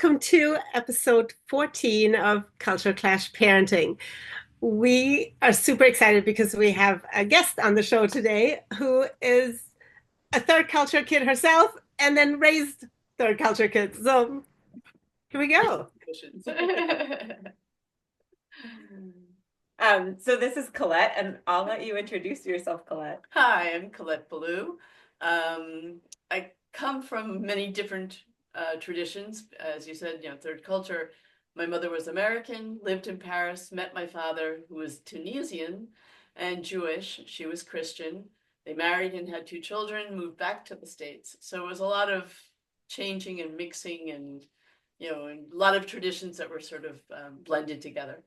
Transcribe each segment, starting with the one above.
welcome to episode 14 of Culture Clash Parenting. We are super excited because we have a guest on the show today who is a third culture kid herself and then raised third culture kids. So here we go. So this is Colette, and I'll let you introduce yourself, Colette. Hi, I'm Colette Ballew. I come from many different traditions. As you said, third culture. My mother was American, lived in Paris, met my father, who was Tunisian and Jewish. She was Christian. They married and had two children, moved back to the States. So it was a lot of changing and mixing and, and a lot of traditions that were sort of blended together.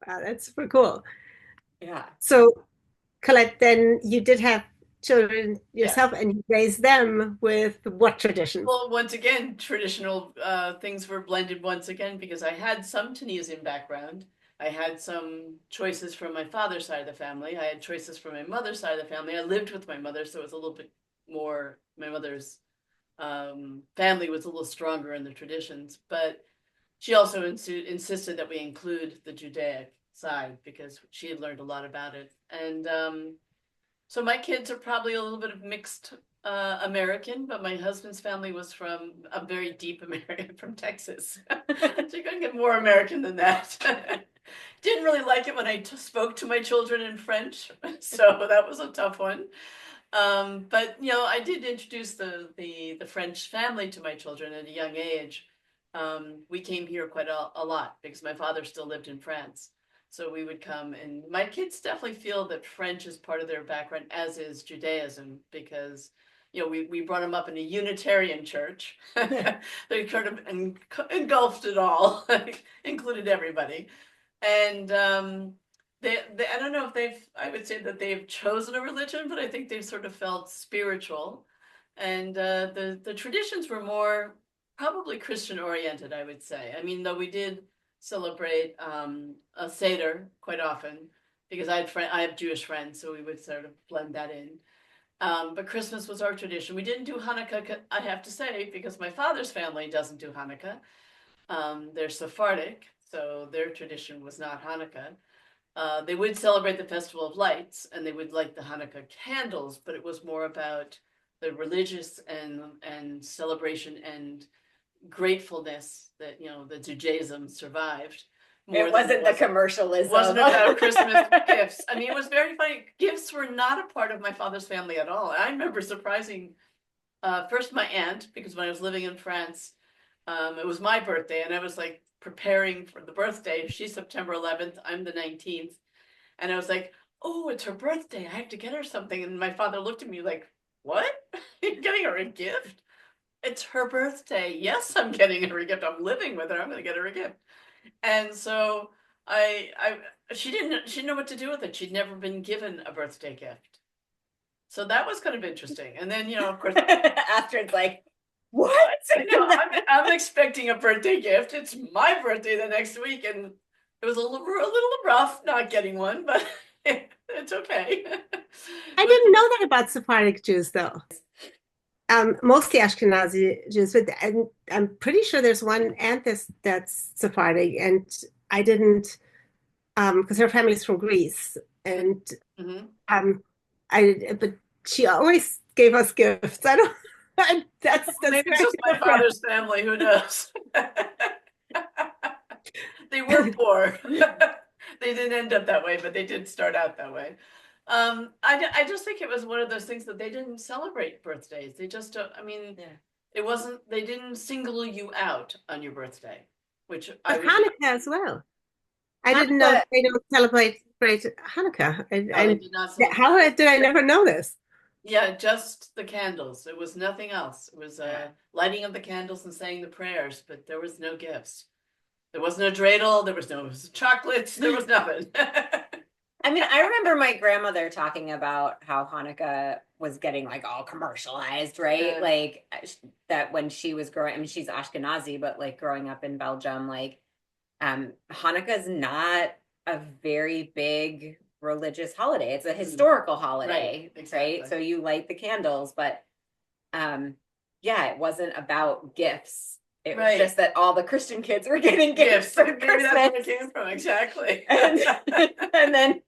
Wow, that's super cool. Yeah. So, Colette, then you did have children yourself and you raised them with what traditions? Well, once again, traditional things were blended once again because I had some Tunisian background. I had some choices from my father's side of the family. I had choices from my mother's side of the family. I lived with my mother, so it was a little bit more, my mother's family was a little stronger in the traditions, but she also insisted that we include the Judaic side because she had learned a lot about it. And so my kids are probably a little bit of mixed American, but my husband's family was from a very deep American from Texas. So you couldn't get more American than that. Didn't really like it when I spoke to my children in French, so that was a tough one. But I did introduce the French family to my children at a young age. We came here quite a lot because my father still lived in France. So we would come, and my kids definitely feel that French is part of their background, as is Judaism, because we brought them up in a Unitarian church. They kind of engulfed it all, included everybody. And I don't know if I would say that they've chosen a religion, but I think they've sort of felt spiritual. And the traditions were more probably Christian oriented, I would say. I mean, though we did celebrate a Seder quite often because I have Jewish friends, so we would sort of blend that in. But Christmas was our tradition. We didn't do Hanukkah, I have to say, because my father's family doesn't do Hanukkah. They're Sephardic, so their tradition was not Hanukkah. They would celebrate the Festival of Lights, and they would light the Hanukkah candles, but it was more about the religious and celebration and gratefulness that the Judaism survived. It wasn't the commercialism. It wasn't about Christmas gifts. I mean, it was very funny. Gifts were not a part of my father's family at all. I remember surprising first my aunt, because when I was living in France, it was my birthday, and I was like preparing for the birthday. She's September 11th. I'm the 19th. And I was like, oh, it's her birthday. I have to get her something. And my father looked at me like, what? You're getting her a gift? It's her birthday. Yes, I'm getting her a gift. I'm living with her. I'm going to get her a gift. And so she didn't know what to do with it. She'd never been given a birthday gift. So that was kind of interesting. And then, of course, after it's like, what? I'm expecting a birthday gift. It's my birthday the next week. And it was a little rough not getting one, but it's okay. I didn't know that about Sephardic Jews, though. Mostly Ashkenazi Jews, but I'm pretty sure there's one aunt that's Sephardic, and I didn't, because her family's from Greece, and but she always gave us gifts. I don't. That's maybe it's just my father's family. Who knows? They were poor. They didn't end up that way, but they did start out that way. I just think it was one of those things that they didn't celebrate birthdays. They just don't. I mean, It wasn't. They didn't single you out on your birthday, which Hanukkah as well. I didn't know they don't celebrate Hanukkah. They did not celebrate. How did I never know this? Yeah, just the candles. It was nothing else. It was lighting of the candles and saying the prayers, but there was no gifts. There was no dreidel. There was no chocolates. There was nothing. I mean, I remember my grandmother talking about how Hanukkah was getting like all commercialized, right? Yeah. Like that when she was growing, I mean, she's Ashkenazi, but like growing up in Belgium, like Hanukkah is not a very big religious holiday. It's a historical holiday, right? Exactly. So you light the candles, but yeah, it wasn't about gifts. It was Right. just that all the Christian kids were getting gifts for Maybe Christmas. that's where it came from, exactly. And then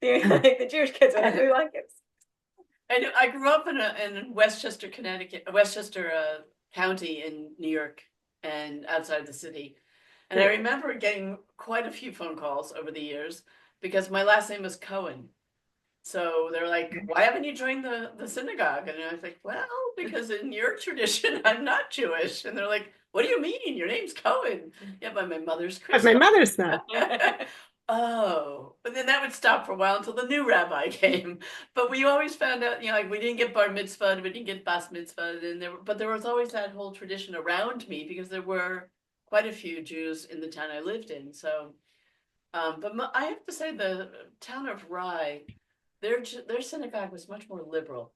the Jewish kids were like, we want gifts. I grew up in Westchester, Connecticut, Westchester County in New York, and outside the city. And I remember getting quite a few phone calls over the years because my last name is Cohen. So they're like, why haven't you joined the synagogue? And I was like, well, because in your tradition, I'm not Jewish. And they're like, what do you mean? Your name's Cohen. Yeah, but my mother's But my Christian. mother's not. Oh, but then that would stop for a while until the new rabbi came. But we always found out, like we didn't get bar mitzvah, we didn't get bas mitzvah, and there was always that whole tradition around me because there were quite a few Jews in the town I lived in. So, I have to say the town of Rye, their synagogue was much more liberal,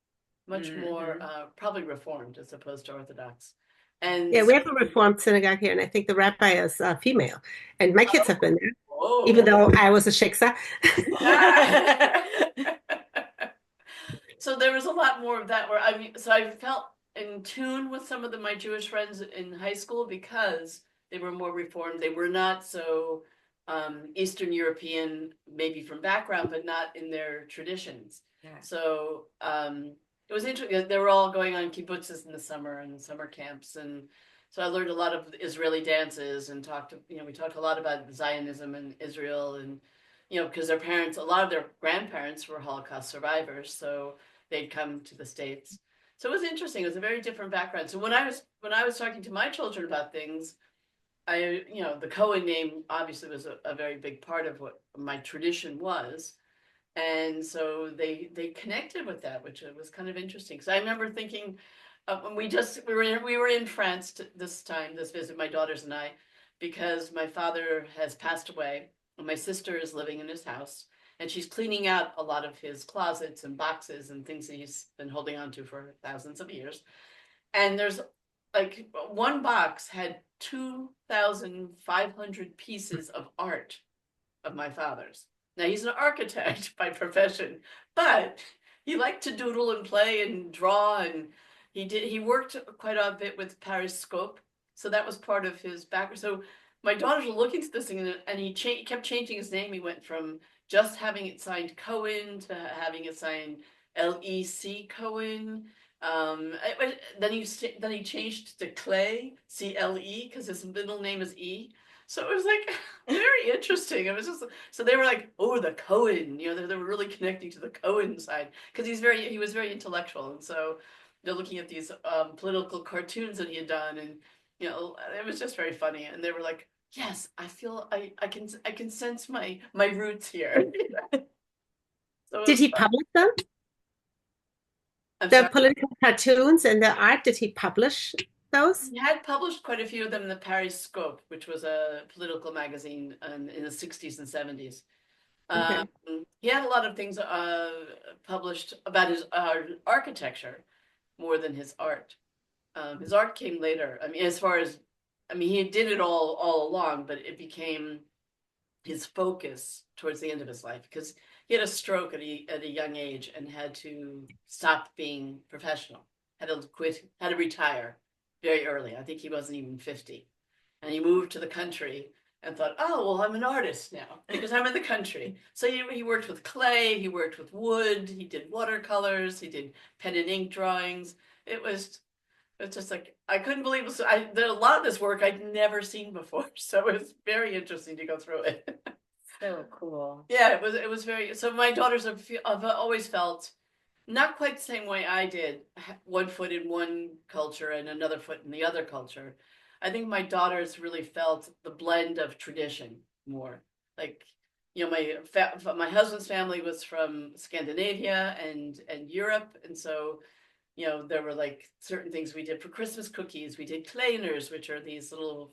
much more probably reformed as opposed to Orthodox. And Yeah, we have a Reformed synagogue here, and I think the rabbi is female. And my kids have been there, even oh, though I was a shiksa. so there was a lot more of that where so I felt in tune with some of my Jewish friends in high school because they were more reformed. They were not so Eastern European, maybe from background, but not in their traditions. Yeah. So it was interesting. They were all going on kibbutzes in the summer and summer camps, and so I learned a lot of Israeli dances and we talked a lot about Zionism and Israel, and because their parents, a lot of their grandparents were Holocaust survivors, so they'd come to the States. So it was interesting. It was a very different background. So when I was talking to my children about things, the Cohen name obviously was a very big part of what my tradition was. And so they connected with that, which was kind of interesting. So I remember thinking, when we were in France this visit, my daughters and I, because my father has passed away, and my sister is living in his house, and she's cleaning out a lot of his closets and boxes and things that he's been holding on to for thousands of years. And there's like one box had 2,500 pieces of art of my father's. Now he's an architect by profession, but he liked to doodle and play and draw, and he worked quite a bit with Paris Scope, so that was part of his background. So my daughters were looking at this thing, and he kept changing his name. He went from just having it signed Cohen to having it signed LEC Cohen. Then he changed to Clay, CLE, because his middle name is E. So it was like very interesting. It was just so they were like, oh, the Cohen, they were really connecting to the Cohen side because he was very intellectual, and so they're looking at these political cartoons that he had done, and it was just very funny. And they were like, yes, I feel I can sense my roots here. So Did he publish them? I'm The sorry. political cartoons and the art, did he publish those? He had published quite a few of them in the Paris Scope, which was a political magazine in the 60s and 70s. Okay. He had a lot of things published about his architecture more than his art. His art came later. He did it all along, but it became his focus towards the end of his life because he had a stroke at a young age and had to stop being professional, had to quit, had to retire very early. I think he wasn't even 50. And he moved to the country and thought, oh, well, I'm an artist now because I'm in the country. So he worked with clay, he worked with wood, he did watercolors, he did pen and ink drawings. It's just like, I couldn't believe it. A lot of this work I'd never seen before. So it was very interesting to go through it. So cool. Yeah, it was very, so my daughters have always felt not quite the same way I did, one foot in one culture and another foot in the other culture. I think my daughters really felt the blend of tradition more. Like, my husband's family was from Scandinavia and Europe, and so there were like certain things we did for Christmas cookies. We did kleiners, which are these little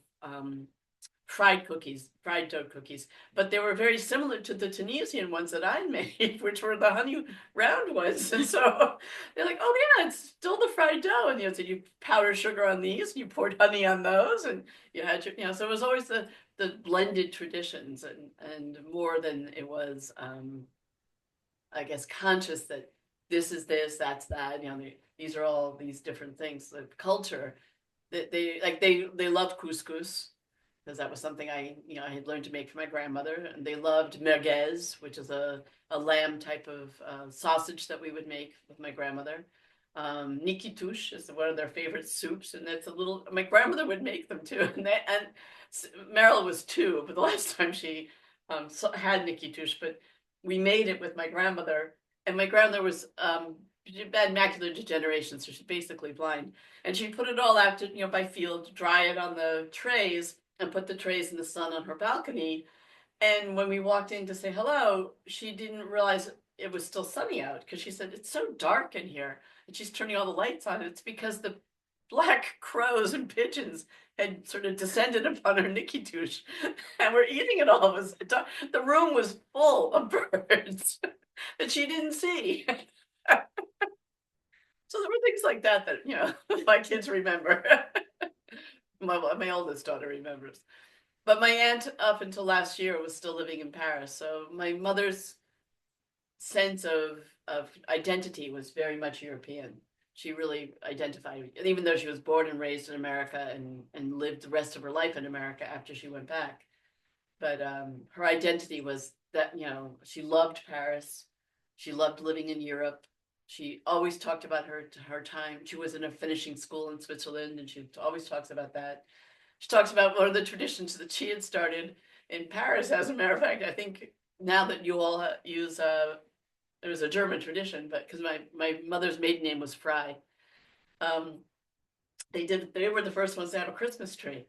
fried dough cookies, but they were very similar to the Tunisian ones that I made, which were the honey round ones. And so they're like, oh yeah, it's still the fried dough. And so you powder sugar on these, you poured honey on those, and you had so it was always the blended traditions and more than it was I guess conscious that this is this, that's that. these are all these different things. The culture that they loved couscous because that was something I had learned to make for my grandmother, and they loved merguez, which is a lamb type of sausage that we would make with my grandmother. Nikitush is one of their favorite soups, and that's my grandmother would make them too. And Meryl was 2, but the last time she had nikitush, but we made it with my grandmother, and my grandmother was bad macular degeneration, so she's basically blind, and she put it all out to by field, dry it on the trays, and put the trays in the sun on her balcony. And when we walked in to say hello, she didn't realize it was still sunny out because she said, "It's so dark in here." And she's turning all the lights on. It's because the black crows and pigeons had sort of descended upon her nikitush and were eating it all. The room was full of birds that she didn't see. So there were things like that my kids remember. My oldest daughter remembers. But my aunt, up until last year, was still living in Paris. So my mother's sense of identity was very much European. She really identified, even though she was born and raised in America and lived the rest of her life in America after she went back. But her identity was that, she loved Paris. She loved living in Europe. She always talked about her time. She was in a finishing school in Switzerland, and she always talks about that. She talks about one of the traditions that she had started in Paris. As a matter of fact, I think now that you all use it was a German tradition, but because my mother's maiden name was Fry, they were the first ones to have a Christmas tree.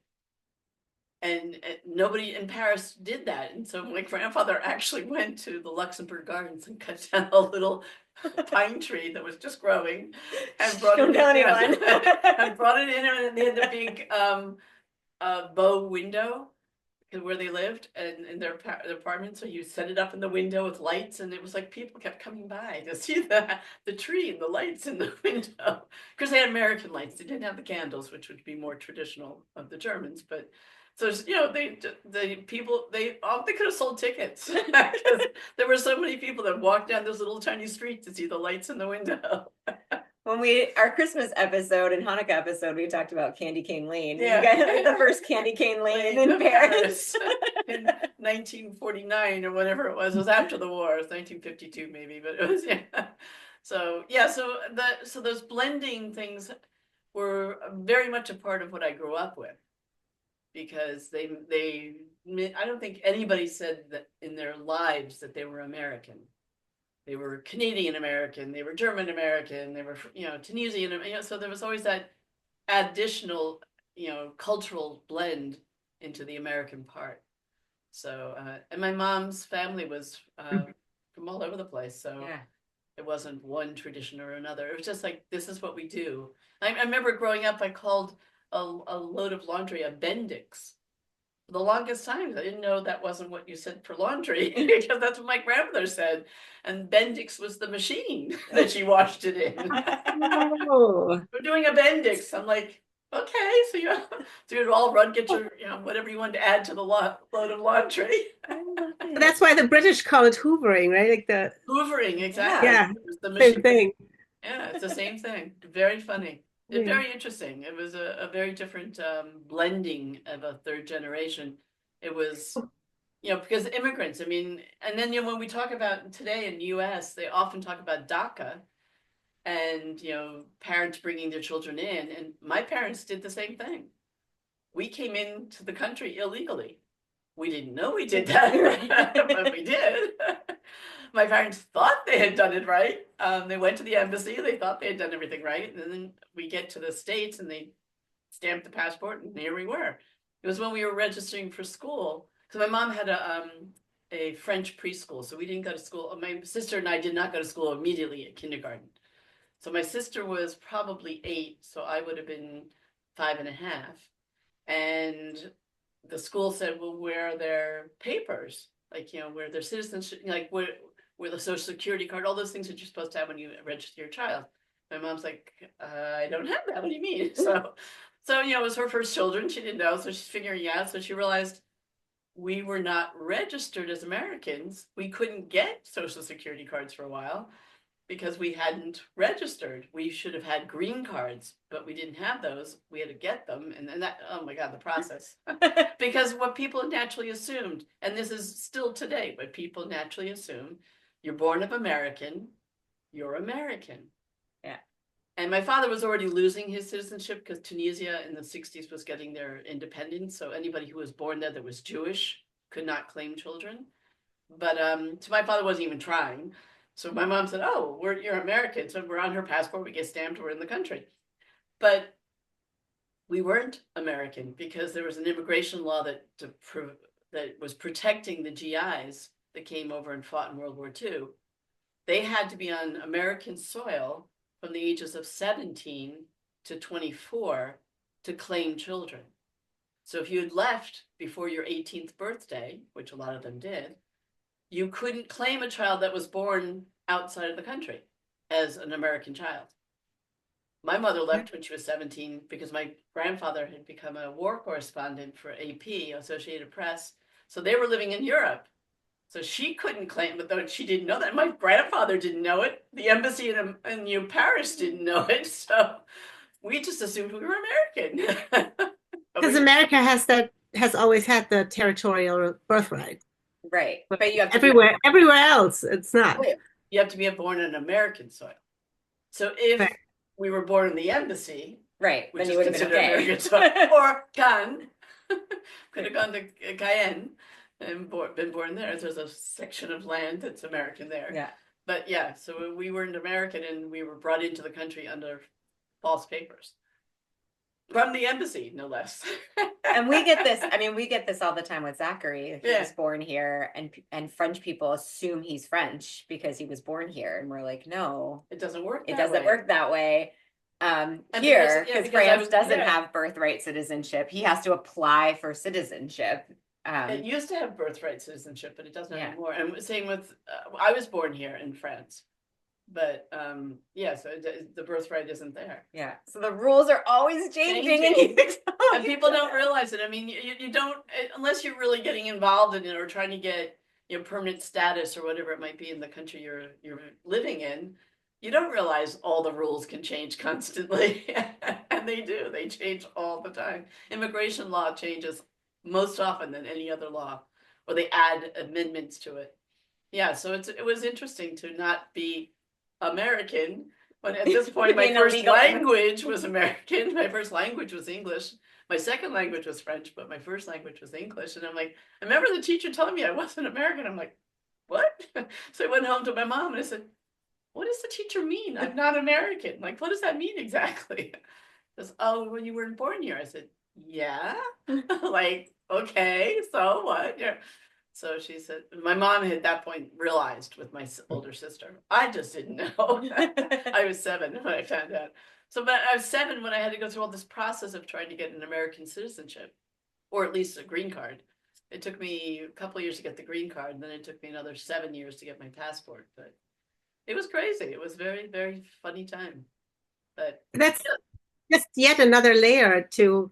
And nobody in Paris did that. And so my grandfather actually went to the Luxembourg Gardens and cut down a little pine tree that was just growing and brought it in. And brought it in, and they had the big bow window where they lived and in their apartment. So you set it up in the window with lights, and it was like people kept coming by to see the tree and the lights in the window because they had American lights. They didn't have the candles, which would be more traditional of the Germans, but. So the people they could have sold tickets because there were so many people that walked down this little tiny street to see the lights in the window. When our Christmas episode and Hanukkah episode, we talked about Candy Cane Lane. Yeah. The first Candy Cane Lane in Paris. In 1949 or whatever it was. It was after the war. It was 1952 maybe, but it was So those blending things were very much a part of what I grew up with. Because I don't think anybody said that in their lives that they were American. They were Canadian American, they were German American, they were Tunisian, so there was always that additional cultural blend into the American part. So and my mom's family was from all over the place, so yeah. It wasn't one tradition or another. It was just like, this is what we do. I remember growing up, I called a load of laundry a Bendix. For the longest time, I didn't know that wasn't what you said for laundry because that's what my grandmother said. And Bendix was the machine that she washed it in. Oh. We're doing a Bendix. I'm like, okay, so you'd all get your whatever you wanted to add to the load of laundry. That's why the British call it hoovering, right? Like the hoovering, exactly. Yeah, the same thing. Yeah, it's the same thing. Very funny. Very interesting. It was a very different blending of a third generation. It was, because immigrants, and then, when we talk about today in the US, they often talk about DACA and, parents bringing their children in. And my parents did the same thing. We came into the country illegally. We didn't know we did that, but we did. My parents thought they had done it right. They went to the embassy. They thought they had done everything right. And then we get to the States and they stamped the passport, and here we were. It was when we were registering for school. Because my mom had a French preschool, so we didn't go to school. My sister and I did not go to school immediately at kindergarten. So my sister was probably 8, so I would have been 5.5. And the school said, well, where are their papers? Like, where their citizenship, like where the social security card, all those things that you're supposed to have when you register your child. My mom's like, I don't have that. What do you mean? So it was her first children. She didn't know. So she's figuring out. So she realized we were not registered as Americans. We couldn't get social security cards for a while. because we hadn't registered. We should have had green cards, but we didn't have those. We had to get them. And then that, oh my God, the process. Because what people naturally assumed, and this is still today, what people naturally assume, you're born of American, you're American. Yeah. And my father was already losing his citizenship because Tunisia in the 60s was getting their independence. So anybody who was born there that was Jewish could not claim children. But so my father wasn't even trying. So my mom said, "Oh, you're American." So we're on her passport. We get stamped. We're in the country. But we weren't American because there was an immigration law that was protecting the GIs that came over and fought in World War II. They had to be on American soil from the ages of 17 to 24 to claim children. So if you had left before your 18th birthday, which a lot of them did, you couldn't claim a child that was born outside of the country as an American child. My mother left when she was 17 because my grandfather had become a war correspondent for AP, Associated Press. So they were living in Europe. So she couldn't claim, but though she didn't know that. My grandfather didn't know it. The embassy in Paris didn't know it. So we just assumed we were American. Because America has always had the territorial birthright. Right. But you have to everywhere else, it's not. You have to be born on American soil. So if we were born in the embassy, right, which then is you would have been considered okay. American soil, or Cannes, could have gone to Cayenne and been born there. There's a section of land that's American there. Yeah. But yeah, so we weren't American and we were brought into the country under false papers. From the embassy, no less. And we get this, I mean, we get this all the time with Zachary. He Yeah. was born here, and French people assume he's French because he was born here. And we're like, no, It doesn't work it that doesn't way. work that way. Because Because I France was- doesn't yeah. have birthright citizenship. He has to apply for citizenship. It used to have birthright citizenship, but it doesn't Yeah. anymore. And same with, I was born here in France. But yeah, so the birthright isn't there. Yeah. So the rules are always changing. And people don't realize it. I mean, you don't, unless you're really getting involved in it or trying to get, you know, permanent status or whatever it might be in the country you're living in, you don't realize all the rules can change constantly. And they do. They change all the time. Immigration law changes most often than any other law, or they add amendments to it. Yeah, so it was interesting to not be American, but at this point my first language was American. My first language was English. My second language was French, but my first language was English. And I'm like, I remember the teacher telling me I wasn't American. I'm like, what? So I went home to my mom and I said, what does the teacher mean? I'm not American. Like, what does that mean exactly? She goes, oh, when you weren't born here. I said, yeah. Like, okay, so what? Yeah. So she said, my mom at that point realized with my older sister. I just didn't know. I was 7 when I found out. So, but I was 7 when I had to go through all this process of trying to get an American citizenship, or at least a green card. It took me a couple of years to get the green card, and then it took me another 7 years to get my passport. But it was crazy. It was a very, very funny time. But that's just yet another layer to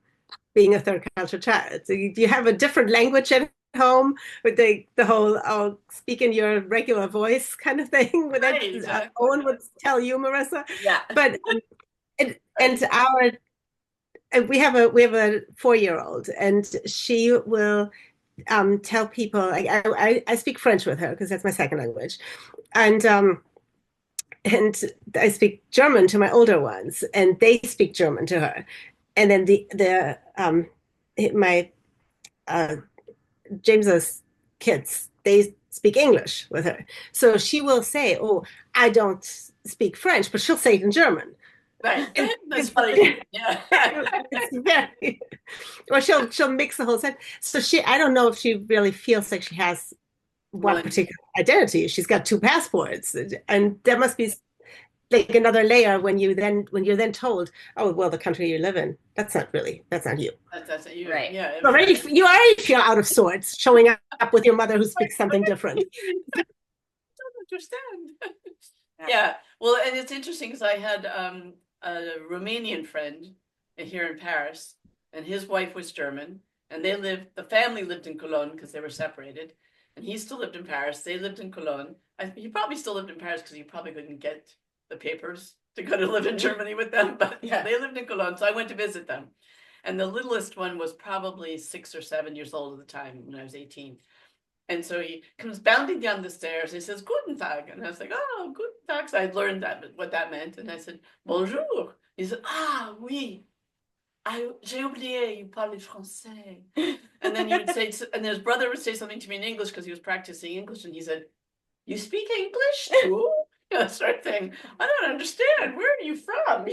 being a third culture child. So you have a different language at home with the whole speak in your regular voice kind of thing. That exactly. Owen would tell you, Marissa. Yeah. But we have a 4-year-old, and she will tell people. Like I speak French with her because that's my second language, and I speak German to my older ones, and they speak German to her. And then my James's kids, they speak English with her. So she will say, "Oh, I don't speak French," but she'll say it in German. Right. That's funny. Yeah. It's very, or she'll mix the whole set. So I don't know if she really feels like she has one particular identity. She's got 2 passports, and there must be like another layer when you're then told, oh, well, the country you live in, that's not you. That's not you. Right. Yeah. You already feel out of sorts showing up with your mother who speaks something different. I don't understand. Yeah. Well, and it's interesting because I had a Romanian friend here in Paris, and his wife was German, and the family lived in Cologne because they were separated. and he still lived in Paris. They lived in Cologne. He probably still lived in Paris because he probably couldn't get the papers to go to live in Germany with them. But yeah, they lived in Cologne, so I went to visit them. And the littlest one was probably 6 or 7 years old at the time when I was 18. And so he comes bounding down the stairs. He says, Guten Tag. And I was like, oh, Guten Tag. So I learned that what that meant. And I said, Bonjour. He said, ah, oui. J'ai oublié, you parle français. And then he would say, and his brother would say something to me in English because he was practicing English. And he said, you speak English too? Sort of thing. I don't understand. Where are you from?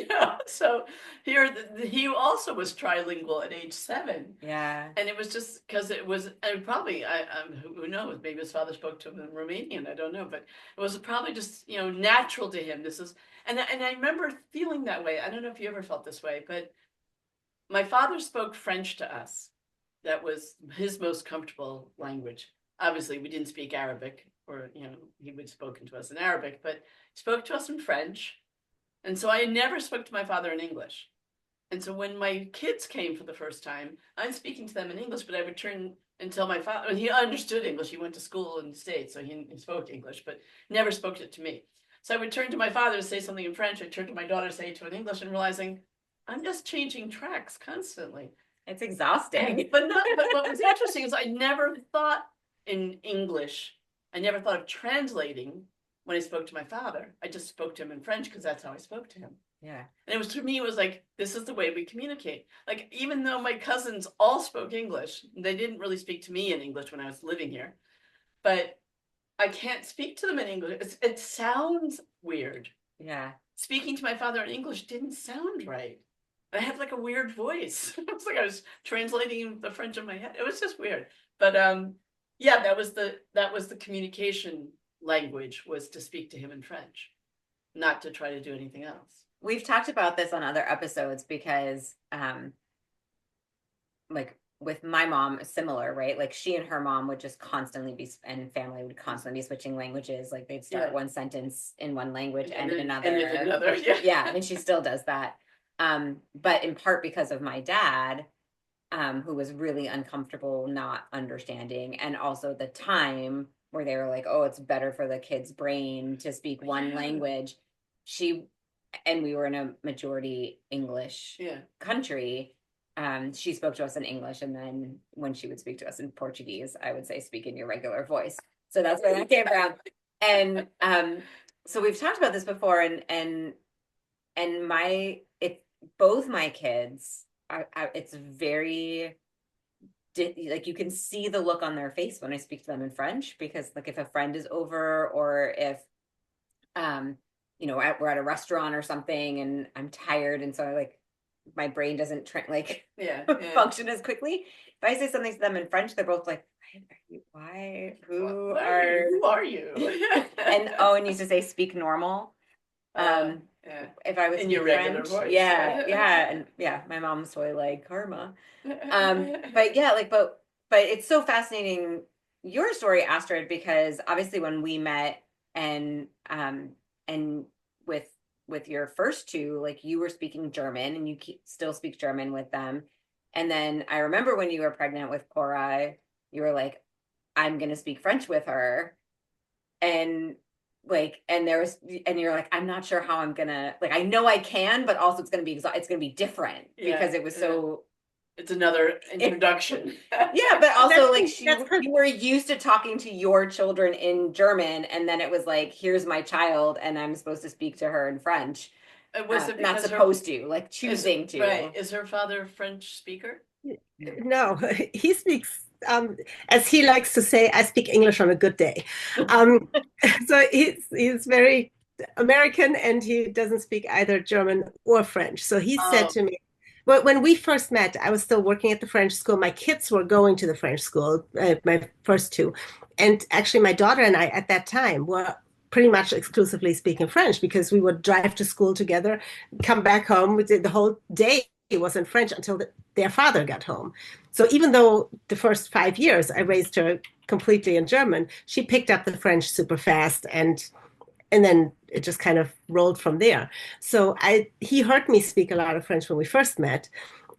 So here he also was trilingual at age 7. Yeah. And it was just because it was, and probably, who knows, maybe his father spoke to him in Romanian, I don't know, but it was probably just, natural to him. And I remember feeling that way. I don't know if you ever felt this way, but my father spoke French to us. That was his most comfortable language. Obviously, we didn't speak Arabic, or, he would have spoken to us in Arabic, but he spoke to us in French. And so I never spoke to my father in English. And so when my kids came for the first time, I'm speaking to them in English, but I would turn and tell my father, and he understood English. He went to school in the States, so he spoke English, but never spoke it to me. So I would turn to my father to say something in French. I'd turn to my daughter to say it to in English, and realizing I'm just changing tracks constantly. It's exhausting. But what was interesting is I never thought in English. I never thought of translating when I spoke to my father. I just spoke to him in French because that's how I spoke to him. Yeah. And to me, it was like, this is the way we communicate. Like, even though my cousins all spoke English, they didn't really speak to me in English when I was living here. But I can't speak to them in English. It sounds weird. Yeah. Speaking to my father in English didn't sound right. I had like a weird voice. It was like I was translating the French in my head. It was just weird. But yeah, that was the communication language, was to speak to him in French, not to try to do anything else. We've talked about this on other episodes because like with my mom, similar, right? Like she and her mom would just constantly be, and family would constantly be switching languages. Like they'd start one sentence in one language and in another. And in another. Yeah, and she still does that. But in part because of my dad, who was really uncomfortable not understanding, and also the time where they were like, oh, it's better for the kid's brain to speak one language. And we were in a majority English country. She spoke to us in English, and then when she would speak to us in Portuguese, I would say, speak in your regular voice. So that's where that came from. And so we've talked about this before, and both my kids it's very like you can see the look on their face when I speak to them in French, because like if a friend is over, or if we're at a restaurant or something and I'm tired, and so like my brain doesn't function as quickly. If I say something to them in French, they're both like, who are you? And you used to say speak normal. If I was in your French, regular voice. And my mom's totally like karma. But it's so fascinating, your story, Astrid, because obviously when we met and with your first two, like you were speaking German and you still speak German with them. And then I remember when you were pregnant with Cora, you were like, I'm going to speak French with her. And you're like, I'm not sure how I'm gonna, like, I know I can, but also it's gonna be different because it was so. It's another introduction. But also you were used to talking to your children in German, and then it was like, here's my child, and I'm supposed to speak to her in French. Not supposed to, like choosing to. Right? Is her father a French speaker? No, he speaks. As he likes to say, I speak English on a good day. So he's very American, and he doesn't speak either German or French. So he said to me, well, when we first met, I was still working at the French school. My kids were going to the French school, my first two. And actually, my daughter and I at that time were pretty much exclusively speaking French, because we would drive to school together, come back home, the whole day it was in French until their father got home. So even though the first 5 years I raised her completely in German, she picked up the French super fast, and then it just kind of rolled from there. So he heard me speak a lot of French when we first met,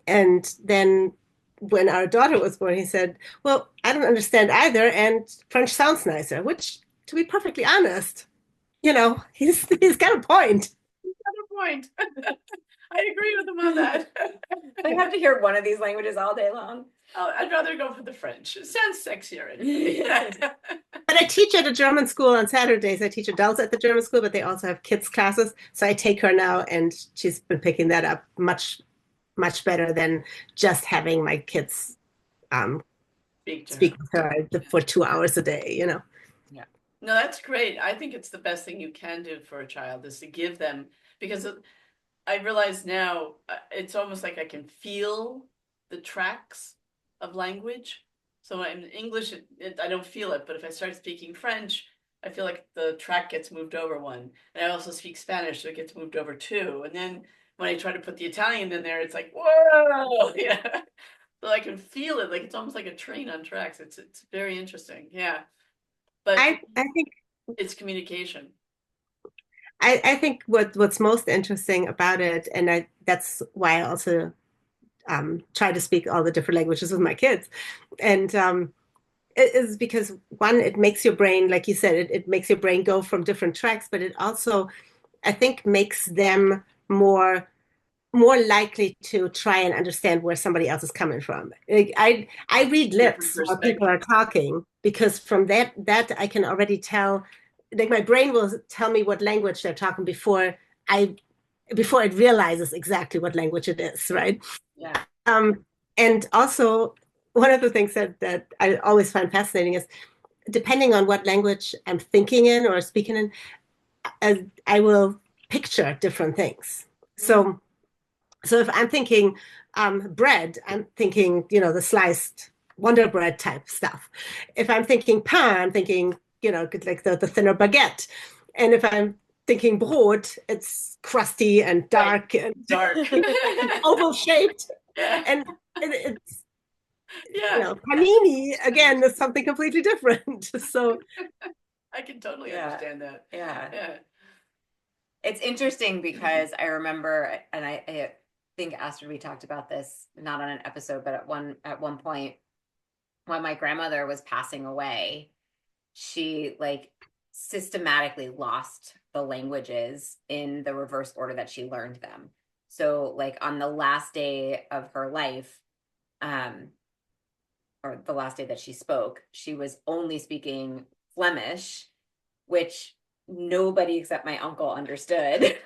and then when our daughter was born, he said, well, I don't understand either, and French sounds nicer, which, to be perfectly honest, he's got a point. Another point. I agree with him on that. I have to hear one of these languages all day long. Oh, I'd rather go for the French. It sounds sexier. But I teach at a German school on Saturdays. I teach adults at the German school, but they also have kids classes. So I take her now, and she's been picking that up much, much better than just having my kids speak with her for 2 hours a day, Yeah. No, that's great. I think it's the best thing you can do for a child is to give them, because I realize now it's almost like I can feel the tracks of language. So in English, I don't feel it, but if I start speaking French, I feel like the track gets moved over one. And I also speak Spanish, so it gets moved over two. And then when I try to put the Italian in there, it's like, whoa, yeah. So I can feel it, like it's almost like a train on tracks. It's very interesting, yeah. But I think it's communication. I think what's most interesting about it, and that's why I also try to speak all the different languages with my kids, and it is because one, it makes your brain, like you said, it makes your brain go from different tracks, but it also, I think, makes them more likely to try and understand where somebody else is coming from. Like, I read lips while people are talking, because from that I can already tell, like my brain will tell me what language they're talking before it realizes exactly what language it is, right? Yeah. And also, one of the things that I always find fascinating is, depending on what language I'm thinking in or speaking in, I will picture different things. So if I'm thinking bread, I'm thinking, the sliced Wonder Bread type stuff. If I'm thinking pain, I'm thinking, like the thinner baguette. And if I'm thinking brot, it's crusty and dark, right. and dark, oval shaped. Yeah. And it's, panini, again, is something completely different. So I can totally understand that. Yeah. It's interesting because I remember, and I think Astrid, we talked about this, not on an episode, but at one point when my grandmother was passing away, she like systematically lost the languages in the reverse order that she learned them. So like on the last day of her life, or the last day that she spoke, she was only speaking Flemish, which nobody except my uncle understood.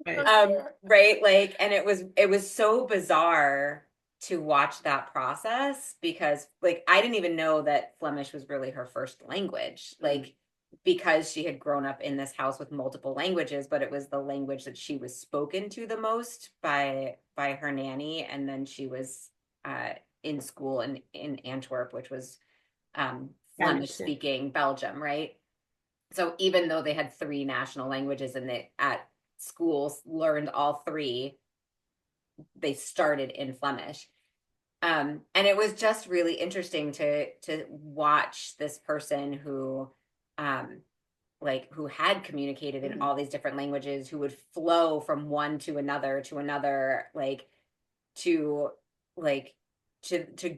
Right. Like, and it was so bizarre to watch that process, because like I didn't even know that Flemish was really her first language, like because she had grown up in this house with multiple languages, but it was the language that she was spoken to the most by her nanny. And then she was in school in Antwerp, which was Flemish speaking Belgium, right? So even though they had 3 national languages and they at schools learned all 3, they started in Flemish. And it was just really interesting to watch this person who who had communicated in all these different languages, who would flow from one to another, to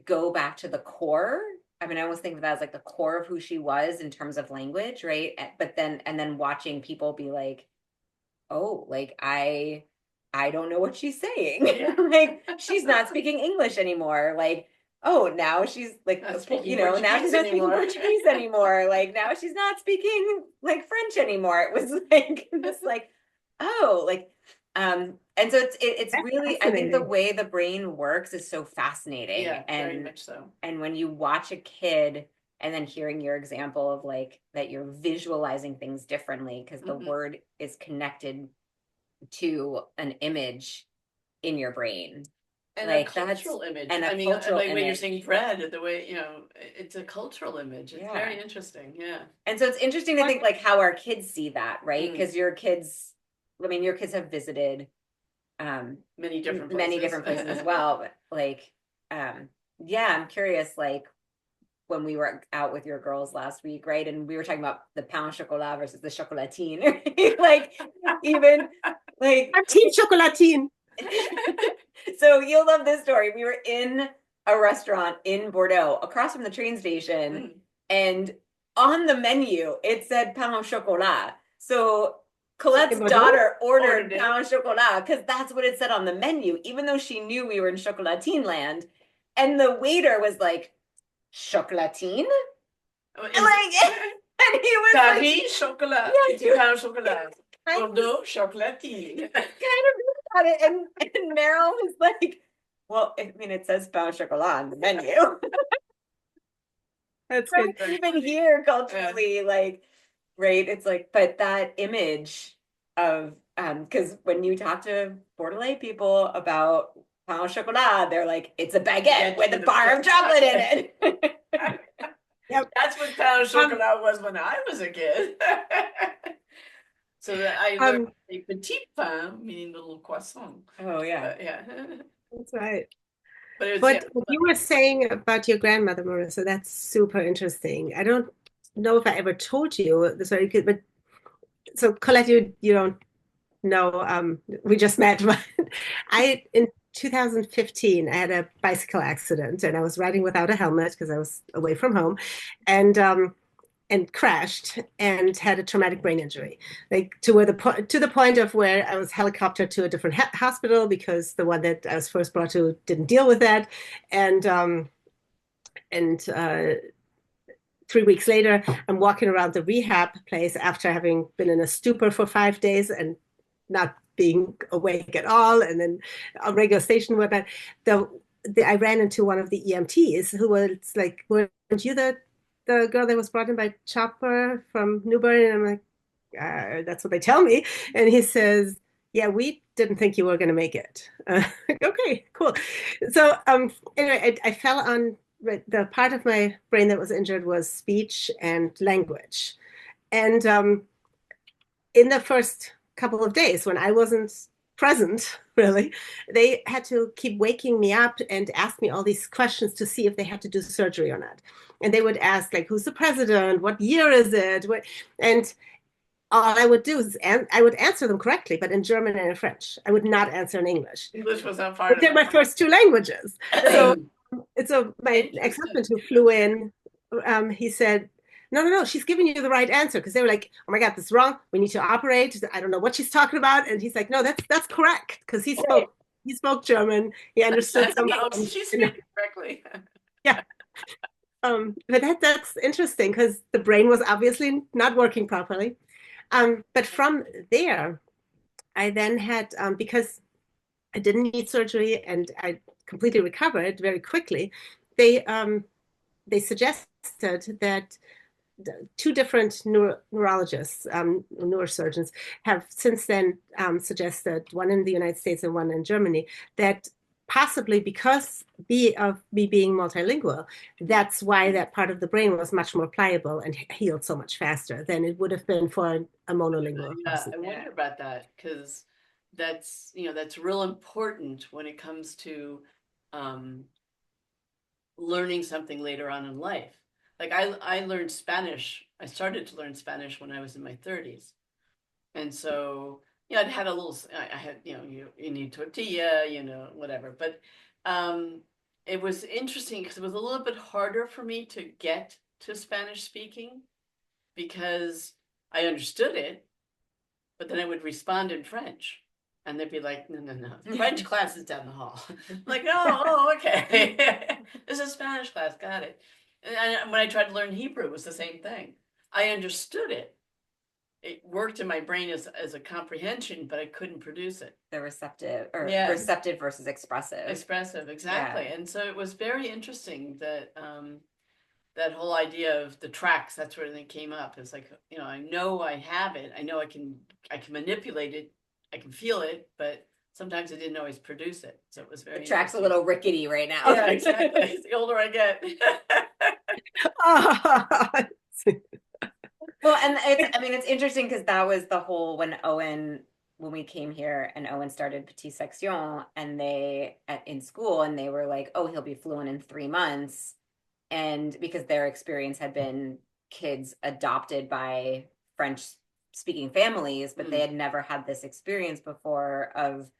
go back to the core. I mean, I always think of that as like the core of who she was in terms of language, right? But then watching people be like, oh, like I don't know what she's saying. Like she's not speaking English anymore. Like, oh, now she's like, now she's not speaking Portuguese anymore. Like now she's not speaking like French anymore. It was like this, like, oh, like, and so it's really, I think the way the brain works is so fascinating. Yeah, and very much so. And when you watch a kid and then hearing your example of like that you're visualizing things differently because the word is connected to an image in your brain. And like a cultural image. And I mean, cultural like image. when you're saying bread, the way, it's a cultural image. It's very interesting. Yeah. And so it's interesting to think like how our kids see that, right? Because your kids have visited many different places as well. But like, I'm curious, like when we were out with your girls last week, right? And we were talking about the pain au chocolat versus the chocolatine, right? Like even like I'm team chocolatine. So you'll love this story. We were in a restaurant in Bordeaux, across from the train station, and on the menu it said pain au chocolat. So Colette's daughter ordered pain au chocolat because that's what it said on the menu, even though she knew we were in chocolatine land. And the waiter was like, chocolatine? Like, and he was Paris like, chocolat, yeah, pain au chocolat, Bordeaux chocolatine. Kind of about it, and Meryl was like, "Well, I mean, it says pain au chocolat on the menu." That's good. Even here, culturally, like, right? It's like, but that image of because when you talk to Bordelais people about pain au chocolat, they're like, it's a baguette with a bar of chocolate in it. Yep. That's what pain au chocolat was when I was a kid. So that I learned a petit pain, meaning the little croissant. Oh yeah, yeah. That's right. But What you were saying about your grandmother, Marissa, that's super interesting. I don't know if I ever told you this, but so Colette, you don't know. We just met. I in 2015, I had a bicycle accident, and I was riding without a helmet because I was away from home, and crashed and had a traumatic brain injury, like to the point of where I was helicoptered to a different hospital because the one that I was first brought to didn't deal with that, and 3 weeks later, I'm walking around the rehab place after having been in a stupor for 5 days and not being awake at all, and then a regular station with that. I ran into one of the EMTs who was like, "Weren't you the girl that was brought in by Chopper from Newbury?" And I'm like, "That's what they tell me." And he says, "Yeah, we didn't think you were going to make it." Okay, cool. So anyway, I fell on the part of my brain that was injured was speech and language. And in the first couple of days when I wasn't present, really, they had to keep waking me up and ask me all these questions to see if they had to do surgery or not. And they would ask, like, who's the president? What year is it? And all I would do is I would answer them correctly, but in German and in French. I would not answer in English. English was not part of They're it. my first two languages. So my ex-husband who flew in, he said, no, she's giving you the right answer, because they were like, "Oh my God, this is wrong. We need to operate. I don't know what she's talking about." And he's like, "No, that's correct," because he spoke German. He understood somehow. No, she speaks correctly. Yeah. But that's interesting because the brain was obviously not working properly. But from there, I then had, because I didn't need surgery and I completely recovered very quickly, they suggested that two different neurologists, neurosurgeons, have since then suggested, one in the United States and one in Germany, that possibly because of me being multilingual, that's why that part of the brain was much more pliable and healed so much faster than it would have been for a monolingual person. I wonder about that, because that's real important when it comes to learning something later on in life. Like I learned Spanish. I started to learn Spanish when I was in my 30s. And so, I'd had I had, you need tortilla, whatever. But it was interesting because it was a little bit harder for me to get to Spanish speaking because I understood it, but then I would respond in French. And they'd be like, no. French class is down the hall. I'm like, oh, okay. This is Spanish class, got it. And when I tried to learn Hebrew, it was the same thing. I understood it. It worked in my brain as a comprehension, but I couldn't produce it. The receptive versus expressive. Expressive, exactly. Yeah. And so it was very interesting that that whole idea of the tracks, that's where they came up. It's like, I know I have it. I know I can manipulate it. I can feel it, but sometimes I didn't always produce it. So it was very. The track's a little rickety right now. Yeah, exactly. The older I get. Well, and it's interesting because that was the whole when we came here and Owen started Petite Section, and in school, and they were like, "Oh, he'll be fluent in 3 months," and because their experience had been kids adopted by French speaking families, but they had never had this experience before of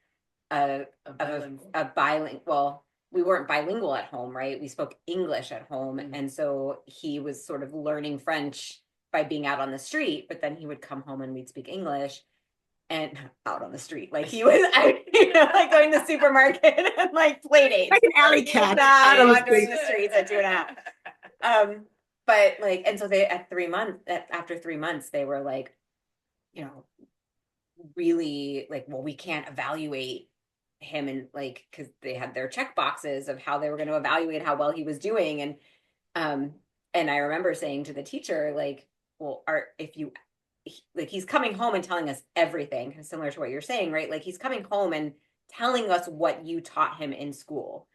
a bilingual. a bilingual. Well, we weren't bilingual at home, right? We spoke English at home, and so he was sort of learning French by being out on the street. But then he would come home and we'd speak English, and out on the street, like he was, like going to the supermarket and like play dates, like an alley cat not out on the wandering street. the streets at 2.5. But like, and so they after 3 months, they were like, really like, well, we can't evaluate him, and like, because they had their check boxes of how they were going to evaluate how well he was doing, and I remember saying to the teacher, like, well, like, he's coming home and telling us everything, similar to what you're saying, right? Like, he's coming home and telling us what you taught him in school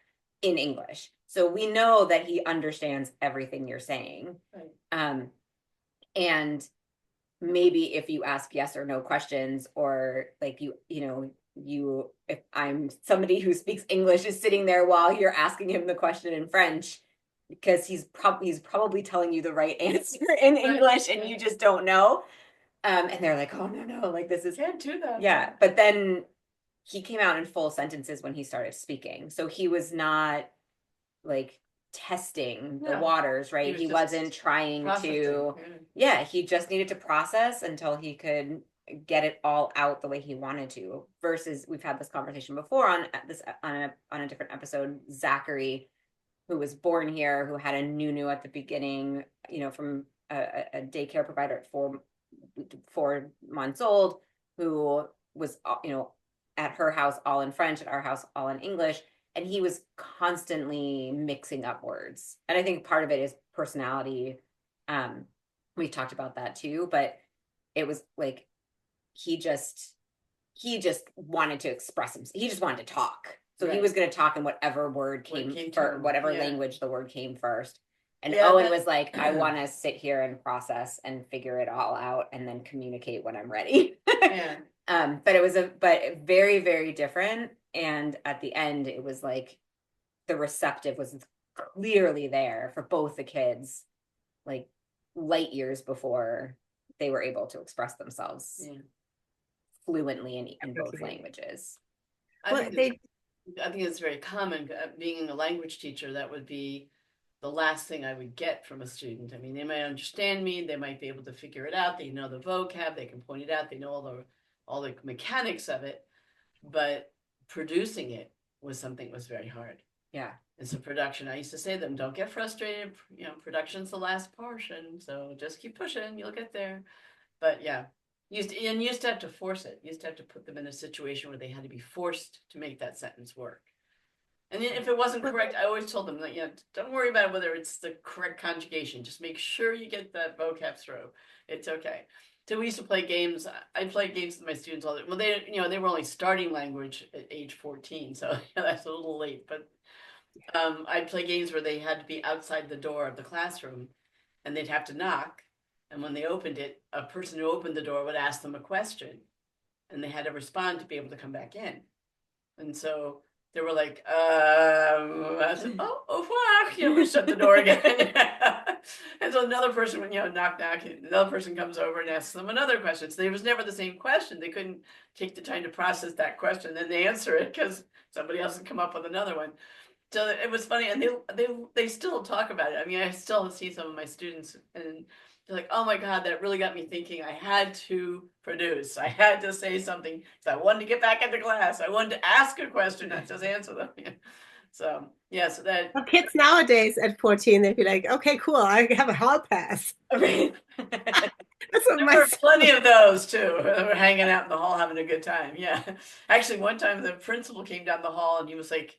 in English, so we know that he understands everything you're saying. Right. And maybe if you ask yes or no questions, or like if I'm somebody who speaks English is sitting there while you're asking him the question in French, because he's probably telling you the right answer in English, and you just don't know. And they're like, oh no, like, this is, Can't do that. yeah. But then he came out in full sentences when he started speaking, so he was not like testing the waters, right? He wasn't trying to, he just needed to process until he could get it all out the way he wanted to. Versus, we've had this conversation before on a different episode, Zachary, who was born here, who had a nunu at the beginning, from a daycare provider at 4 months old, who was, at her house all in French, at our house all in English. And he was constantly mixing up words. And I think part of it is personality. We've talked about that too, but it was like, he just wanted to express himself. He just wanted to talk. So he was going to talk in whatever word came first, whatever language the word came first. And Owen was like, I want to sit here and process and figure it all out and then communicate when I'm ready. But it was very, very different. And at the end, it was like the receptive was clearly there for both the kids, like light years before they were able to express themselves fluently in both languages. I think it's very common. Being a language teacher, that would be the last thing I would get from a student. I mean, they might understand me, they might be able to figure it out, they know the vocab, they can point it out, they know all the mechanics of it, but producing it was very hard. Yeah. And so production, I used to say to them, don't get frustrated, production's the last portion, so just keep pushing, you'll get there. But yeah, you used to have to force it. You used to have to put them in a situation where they had to be forced to make that sentence work. And if it wasn't correct, I always told them that, don't worry about whether it's the correct conjugation. Just make sure you get that vocab through. It's okay. So we used to play games. I played games with my students all the time. Well, they were only starting language at age 14, so that's a little late. But I'd play games where they had to be outside the door of the classroom, and they'd have to knock. And when they opened it, a person who opened the door would ask them a question, and they had to respond to be able to come back in. And so they were like, I said, oh, fuck, we shut the door again. And so another person would, knock, another person comes over and asks them another question. So it was never the same question. They couldn't take the time to process that question, then they answer it because somebody else had come up with another one. So it was funny, and they still talk about it. I mean, I still see some of my students, and they're like, oh my God, that really got me thinking. I had to produce. I had to say something. So I wanted to get back into class. I wanted to ask a question, not just answer them. So, so that... Well, kids nowadays at 14, they'd be like, okay, cool, I have a hall pass. Right. There were plenty of those, too. They were hanging out in the hall, having a good time. Yeah. Actually, one time the principal came down the hall, and he was like,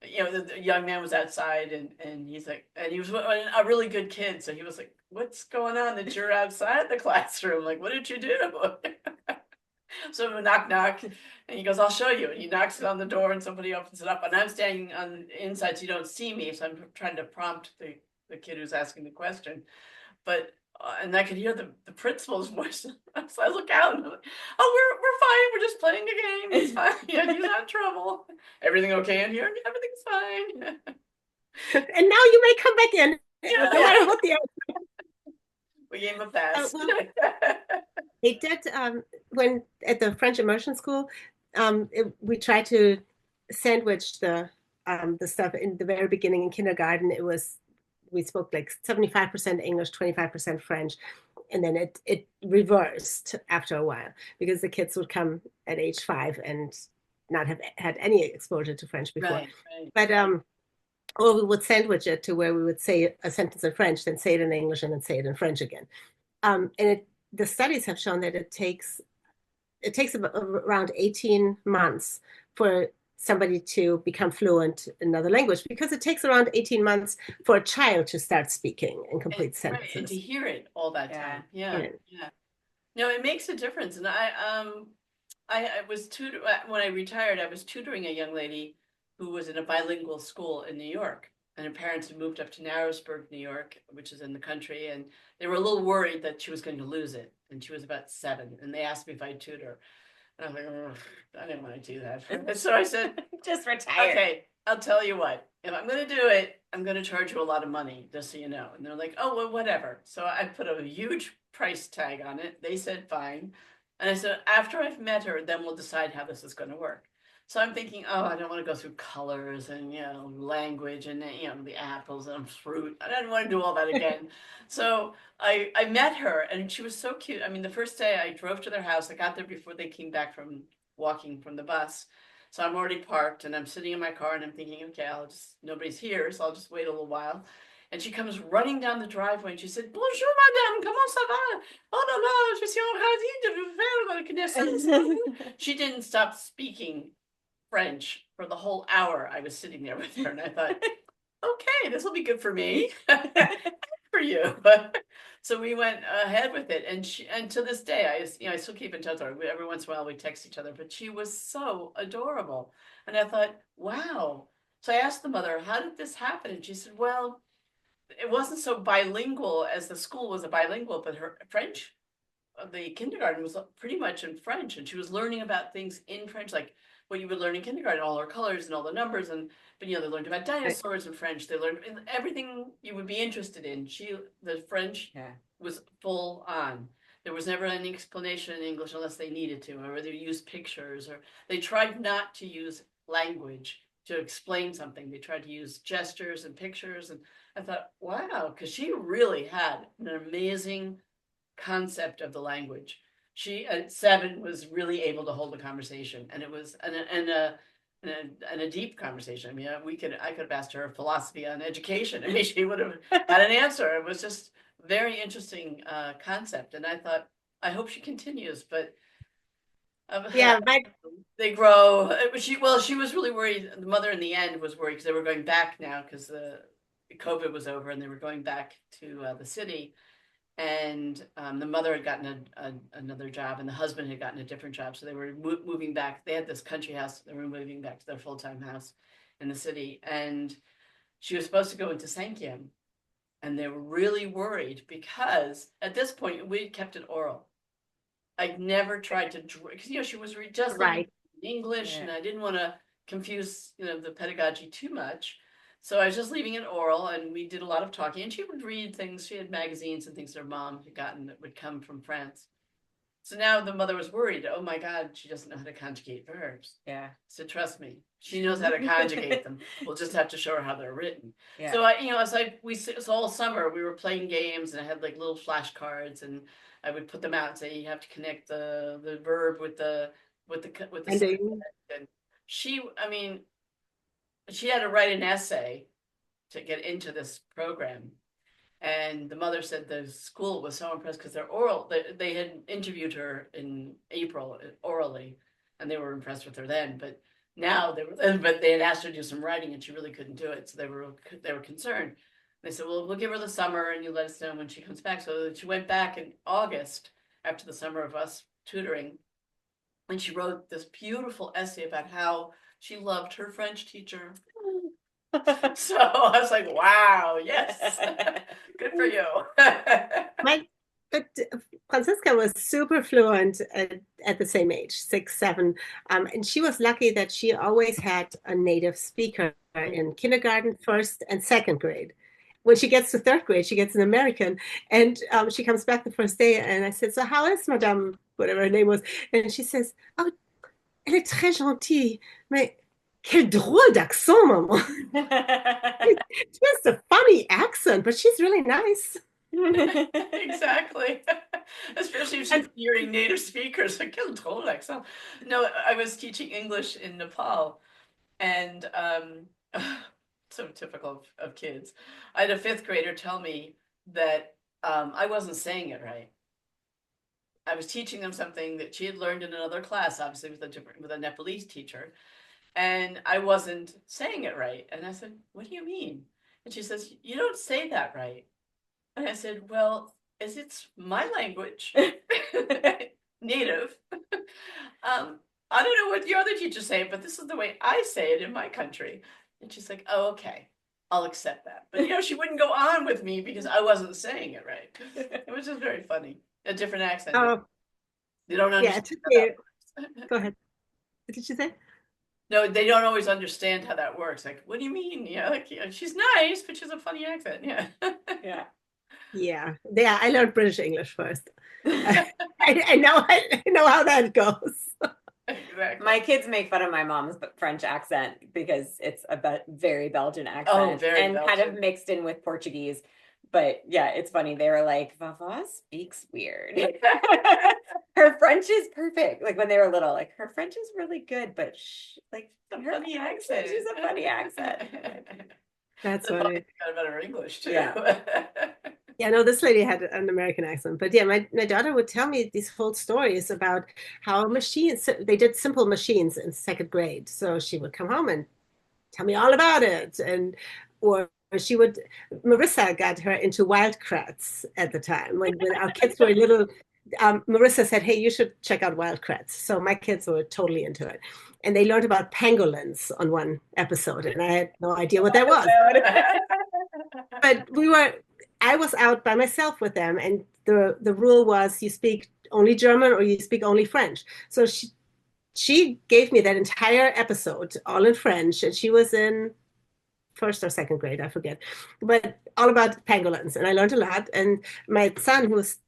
the young man was outside, and he's like, and he was a really good kid. So he was like, what's going on that you're outside the classroom? Like, what did you do? So knock, and he goes, I'll show you. And he knocks it on the door, and somebody opens it up. And I'm standing on the inside, so you don't see me. So I'm trying to prompt the kid who's asking the question. But and I could hear the principal's voice. So I look out, and I'm like, oh, we're fine. We're just playing a game. It's fine. He's not in trouble. Everything okay in here? Everything's fine. And now you may come back in. No matter what the answer. We gave him a pass. They did when at the French immersion school. we try to sandwich the stuff in the very beginning in kindergarten. We spoke like 75% English, 25% French, and then it reversed after a while because the kids would come at age 5 and not have had any exposure to French before. Right, right. But or we would sandwich it to where we would say a sentence in French, then say it in English, and then say it in French again. And the studies have shown that it takes around 18 months for somebody to become fluent in another language, because it takes around 18 months for a child to start speaking in complete Right, and to sentences. hear it all that time. Yeah, Yeah. yeah. No, it makes a difference. And I was when I retired, I was tutoring a young lady who was in a bilingual school in New York. And her parents had moved up to Narrowsburg, New York, which is in the country, and they were a little worried that she was going to lose it. And she was about 7, and they asked me if I'd tutor. And I was like, "Ugh, I didn't want to do that." And so I said, Just retire. "Okay, I'll tell you what. If I'm going to do it, I'm going to charge you a lot of money, just so you know." And they're like, "Oh, well, whatever." So I put a huge price tag on it. They said, "Fine." And I said, "After I've met her, then we'll decide how this is going to work." So I'm thinking, oh, I don't want to go through colors and, language and, the apples and fruit. I didn't want to do all that again. So I met her, and she was so cute. I mean, the first day I drove to their house, I got there before they came back from walking from the bus. So I'm already parked, and I'm sitting in my car, and I'm thinking, okay, nobody's here, so I'll just wait a little while. And she comes running down the driveway, and she said, "Bonjour, madame, comment ça va? Oh là là, je suis ravie de vous faire connaissance." She didn't stop speaking French for the whole hour I was sitting there with her, and I thought, okay, this will be good for me, for you. So we went ahead with it, and to this day, I still keep in touch with her. Every once in a while, we text each other. But she was so adorable, and I thought, wow. So I asked the mother, "How did this happen?" And she said, "Well, it wasn't so bilingual as the school was a bilingual, but her French." The kindergarten was pretty much in French, and she was learning about things in French, like what you would learn in kindergarten, all her colors and all the numbers, but they learned about dinosaurs in French. They learned everything you would be interested in. The French was full on. There was never any explanation in English unless they needed to, or they used pictures, or they tried not to use language to explain something. They tried to use gestures and pictures, and I thought, wow, because she really had an amazing concept of the language. She at 7 was really able to hold a conversation, and it was a deep conversation. I mean, I could have asked her philosophy on education. I mean, she would have had an answer. It was just very interesting concept, and I thought, I hope she continues. But Yeah, they grow. She was really worried. The mother in the end was worried because they were going back now because the COVID was over, and they were going back to the city. And the mother had gotten another job, and the husband had gotten a different job. So they were moving back. They had this country house. They were moving back to their full-time house in the city. And she was supposed to go into Sankyam. And they were really worried because at this point, we kept it oral. I'd never tried to, because, she was just right. English, and I didn't want to confuse, the pedagogy too much. So I was just leaving it oral, and we did a lot of talking, and she would read things. She had magazines and things her mom had gotten that would come from France. So now the mother was worried, oh my God, she doesn't know how to conjugate verbs. Yeah. So trust me, she knows how to conjugate them. We'll just have to show her how they're written. Yeah. So all summer we were playing games, and I had like little flashcards, and I would put them out and say, you have to connect the verb with the subject. And she had to write an essay to get into this program. And the mother said the school was so impressed because they had interviewed her in April orally, and they were impressed with her then. But now they had asked her to do some writing, and she really couldn't do it. So they were concerned. They said, well, we'll give her the summer, and you let us know when she comes back. So she went back in August after the summer of us tutoring, and she wrote this beautiful essay about how she loved her French teacher. So I was like, wow, yes, good for you. But Franziska was super fluent at the same age, 6, 7. And she was lucky that she always had a native speaker in kindergarten, first and second grade. When she gets to third grade, she gets an American, and she comes back the first day, and I said, so how is Madame, whatever her name was? And she says, oh, elle est très gentille, mais quel drôle d'accent, maman. She has a funny accent, but she's really nice. Exactly. Especially if she's And hearing native speakers. Like, quel drôle accent. No, I was teaching English in Nepal, and so typical of kids. I had a fifth grader tell me that I wasn't saying it right. I was teaching them something that she had learned in another class, obviously with a Nepalese teacher, and I wasn't saying it right. And I said, "What do you mean?" And she says, "You don't say that right." And I said, "Well, as it's my language, native, I don't know what your other teachers say, but this is the way I say it in my country." And she's like, "Oh, okay, I'll accept that." But she wouldn't go on with me because I wasn't saying it right. It was just very funny. A different accent. oh, They don't yeah, it understand took how me. that works. Go ahead. What did you say? No, they don't always understand how that works. Like, what do you mean? Like, she's nice, but she's a funny accent. Yeah. Yeah. Yeah, yeah. I learned British English first. I know how that goes. Exactly. My kids make fun of my mom's French accent because it's a very Belgian Oh, accent very and kind of Belgian. mixed in with Portuguese. But yeah, it's funny. They were like, Vava speaks weird. Her French is perfect. Like when they were little, like her French is really good, but like A her funny accent. she's a funny accent. That's The funny funny. thing about her English too. Yeah. Yeah, no, this lady had an American accent. But yeah, my daughter would tell me these whole stories about how machines, they did simple machines in second grade. So she would come home and tell me all about it. Or she would, Marissa got her into wildcrats at the time when our kids were little. Marissa said, "Hey, you should check out wildcrats." So my kids were totally into it. And they learned about pangolins on one episode, and I had no idea what that was. But I was out by myself with them, and the rule was you speak only German or you speak only French. So she gave me that entire episode all in French, and she was in first or second grade, I forget, but all about pangolins, and I learned a lot. And my son, who's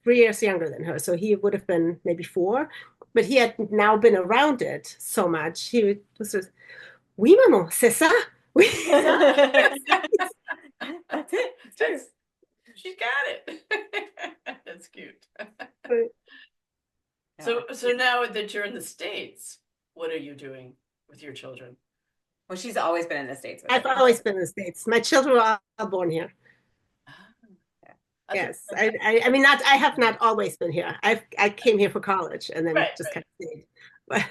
3 years younger than her, so he would have been maybe 4, but he had now been around it so much. He was just, "Oui, maman, c'est ça." Oui. That's it. It's true. She's got it. That's cute. So now that you're in the States, what are you doing with your children? Well, she's always been in the States with I've her. always been in the States. My children were all born here. Ah, Yes, I mean, not I have not always been here. I came here for college and then right, just right. kind of stayed. But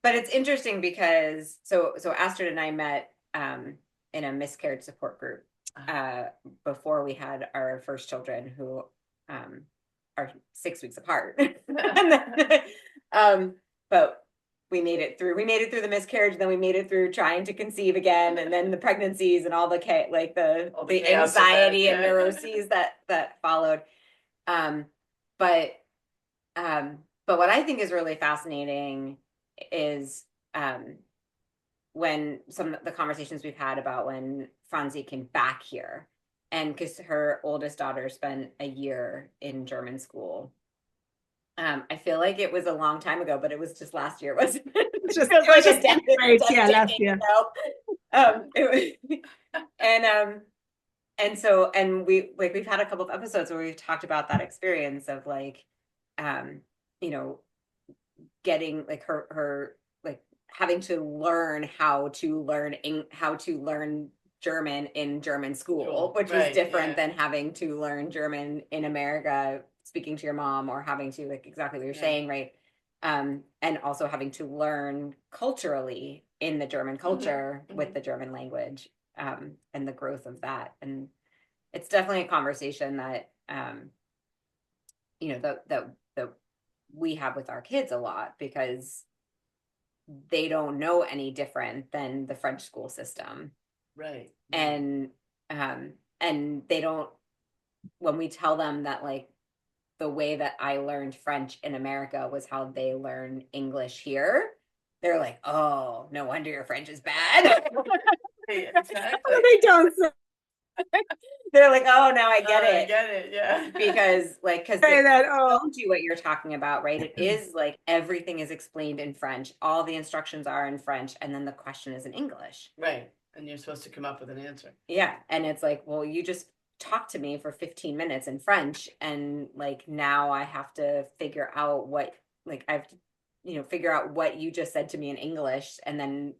But it's interesting because so Astrid and I met in a miscarriage support group before we had our first children, who are 6 weeks apart. then, but we made it through. We made it through the miscarriage, and then we made it through trying to conceive again, and then the pregnancies and all the the anxiety and neuroses that followed. Um, but but what I think is really fascinating is when some of the conversations we've had about when Franzi came back here, and because her oldest daughter spent a year in German school. I feel like it was a long time ago, but it was just last year, wasn't it? it's just, feels it was like just great. Yeah, last decade year. And so we've had a couple of episodes where we've talked about that experience of like getting like her like having to learn how to learn German in German school, which was different than having to learn German in America, speaking to your mom, or having to, like, exactly what you're saying, right? And also having to learn culturally in the German culture with the German language, and the growth of that. And it's definitely a conversation that that we have with our kids a lot, because they don't know any different than the French school system. Right. And they don't, when we tell them that, like, the way that I learned French in America was how they learn English here, they're like, "Oh, no wonder your French is bad." Exactly. They don't say They're like, oh, now I get I it. get it, yeah. Because Say they that. Oh, don't do what you're talking about, right? It is like everything is explained in French. All the instructions are in French, and then the question is in English. Right. And you're supposed to come up with an answer. Yeah. And it's like, well, you just talked to me for 15 minutes in French, and like now I have to figure out what, like, I have to, figure out what you just said to me in English and then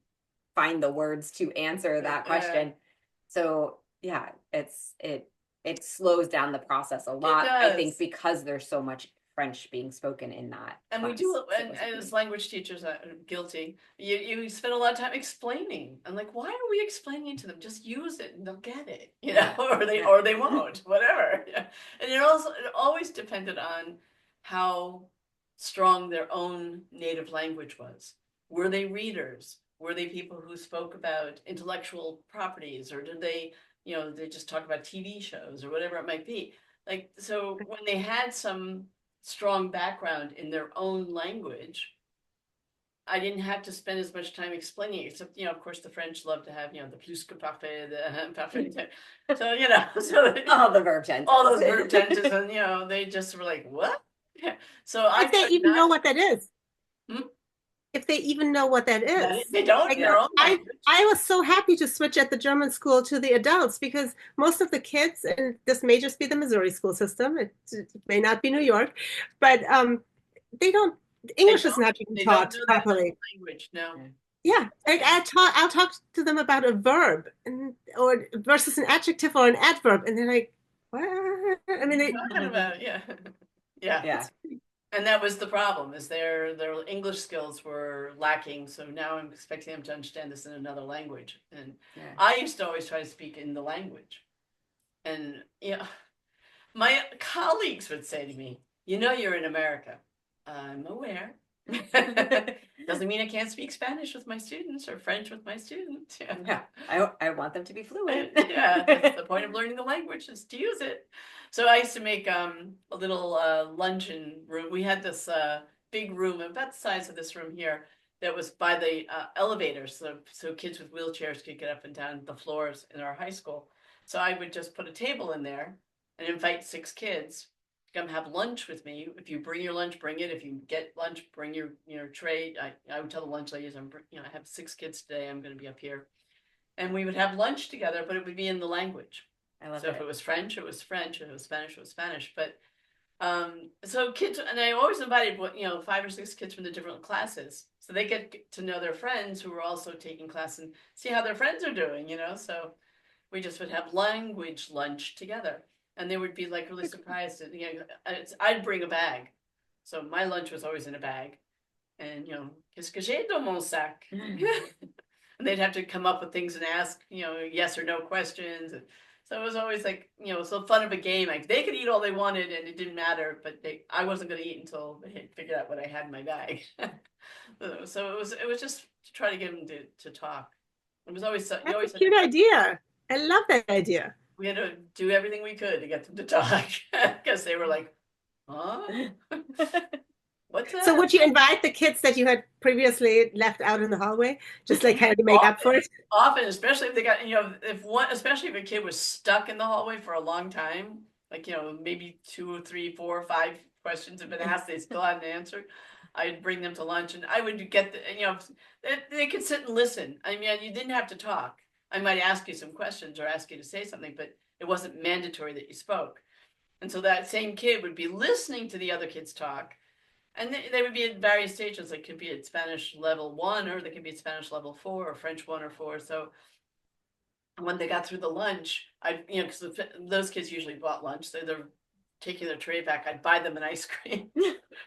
find the words to answer that question. So yeah, it slows down the process a lot, I think, because there's so much French being spoken in that and class. we do, and as language teachers, guilty, you spend a lot of time explaining. I'm like, why are we explaining to them? Just use it and they'll get it, or they won't, whatever. Yeah. And it always depended on how strong their own native language was. Were they readers? Were they people who spoke about intellectual properties, or did they, they just talk about TV shows or whatever it might be? Like, so when they had some strong background in their own language, I didn't have to spend as much time explaining it, except, of course, the French love to have, the plus que parfait, the parfait. So, so all the verb tenses. All those verb tenses, and, they just were like, what? Yeah. So if they even know what that is. Hmm? If they even know what that is. They don't in their own language. I was so happy to switch at the German school to the adults, because most of the kids, and this may just be the Missouri school system, it may not be New York, but they don't, English is not even taught properly. Language, no. Yeah, I'll talk to them about a verb or versus an adjective or an adverb, and they're like, what? I mean, talking about, yeah. And that was the problem, is their English skills were lacking. So now I'm expecting them to understand this in another language. And I used to always try to speak in the language. And my colleagues would say to me, you're in America. I'm aware. Doesn't mean I can't speak Spanish with my students or French with my students. Yeah. I want them to be fluent. Yeah, that's the point of learning the language, is to use it. So I used to make a little luncheon room. We had this big room about the size of this room here that was by the elevators, so kids with wheelchairs could get up and down the floors in our high school. So I would just put a table in there and invite 6 kids to come have lunch with me. If you bring your lunch, bring it. If you get lunch, bring your tray. I would tell the lunch ladies, I have 6 kids today. I'm going to be up here. And we would have lunch together, but it would be in the language. I love so it. If it was French, it was French. If it was Spanish, it was Spanish. But so kids, and I always invited 5 or 6 kids from the different classes, so they get to know their friends who were also taking class and see how their friends are doing. So we just would have language lunch together, and they would be like really surprised. I'd bring a bag, so my lunch was always in a bag, and qu'est-ce que j'ai dans mon sac? And they'd have to come up with things and ask, yes or no questions. And so it was always like, so fun of a game. Like, they could eat all they wanted and it didn't matter, but I wasn't going to eat until they had figured out what I had in my bag. So it was just to try to get them to talk. It was always that's a cute idea. I love that idea. We had to do everything we could to get them to talk, because they were like, huh? What's that? So would you invite the kids that you had previously left out in the hallway, just like kind of to make up for it? Often, especially if they got, especially if a kid was stuck in the hallway for a long time, like, maybe 2, 3, 4, 5 questions have been asked, they still hadn't answered. I'd bring them to lunch, and I would get they could sit and listen. I mean, you didn't have to talk. I might ask you some questions or ask you to say something, but it wasn't mandatory that you spoke. And so that same kid would be listening to the other kids talk. And they would be at various stages. Like, could be at Spanish level 1, or they could be at Spanish level 4, or French 1 or 4. So when they got through the lunch, because those kids usually bought lunch, so they're taking their tray back. I'd buy them an ice cream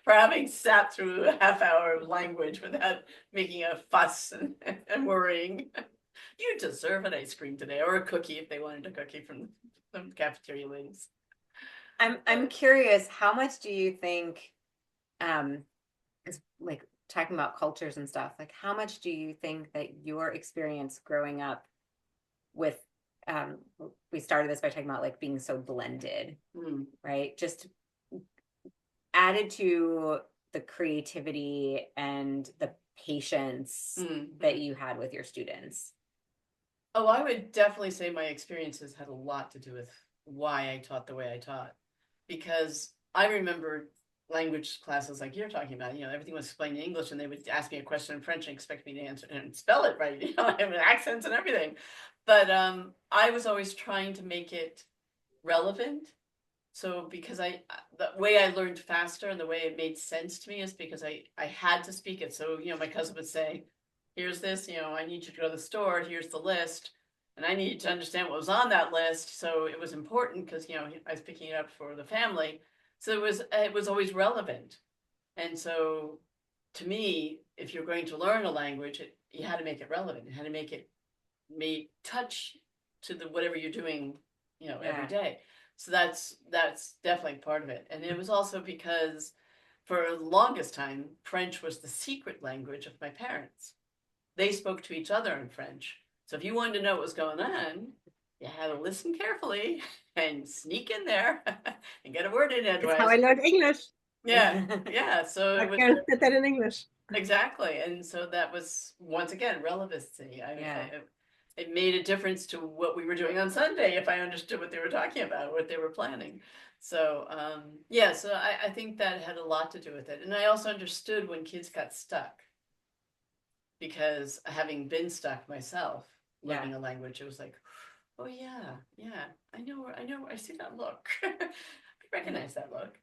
for having sat through a half hour of language without making a fuss and worrying. You deserve an ice cream today, or a cookie if they wanted a cookie from the cafeteria ladies. I'm curious, how much do you think, is like talking about cultures and stuff, like how much do you think that your experience growing up with, we started this by talking about like being so blended, right? Just added to the creativity and the patience that you had with your students? Oh, I would definitely say my experiences had a lot to do with why I taught the way I taught. Because I remember language classes like you're talking about, everything was explained in English and they would ask me a question in French and expect me to answer and spell it right, with accents and everything. But I was always trying to make it relevant. So because the way I learned faster and the way it made sense to me is because I had to speak it. So, my cousin would say, here's this, I need you to go to the store, here's the list. And I needed to understand what was on that list. So it was important because, I was picking it up for the family. So it was always relevant. And so to me, if you're going to learn a language, you had to make it relevant. You had to make it touch to the whatever you're doing, every day. So that's definitely part of it. And it was also because for the longest time, French was the secret language of my parents. They spoke to each other in French. So if you wanted to know what was going on, you had to listen carefully and sneak in there and get a word in It's how edgewise. I learned English. Yeah, yeah. So My it was parents did that in English. exactly, and so that was once again relevancy. It made a difference to what we were doing on Sunday if I understood what they were talking about, what they were planning. So yeah, so I think that had a lot to do with it, and I also understood when kids got stuck because having been stuck myself learning a language, it was like, oh yeah, I know, I see that look. I recognize that look.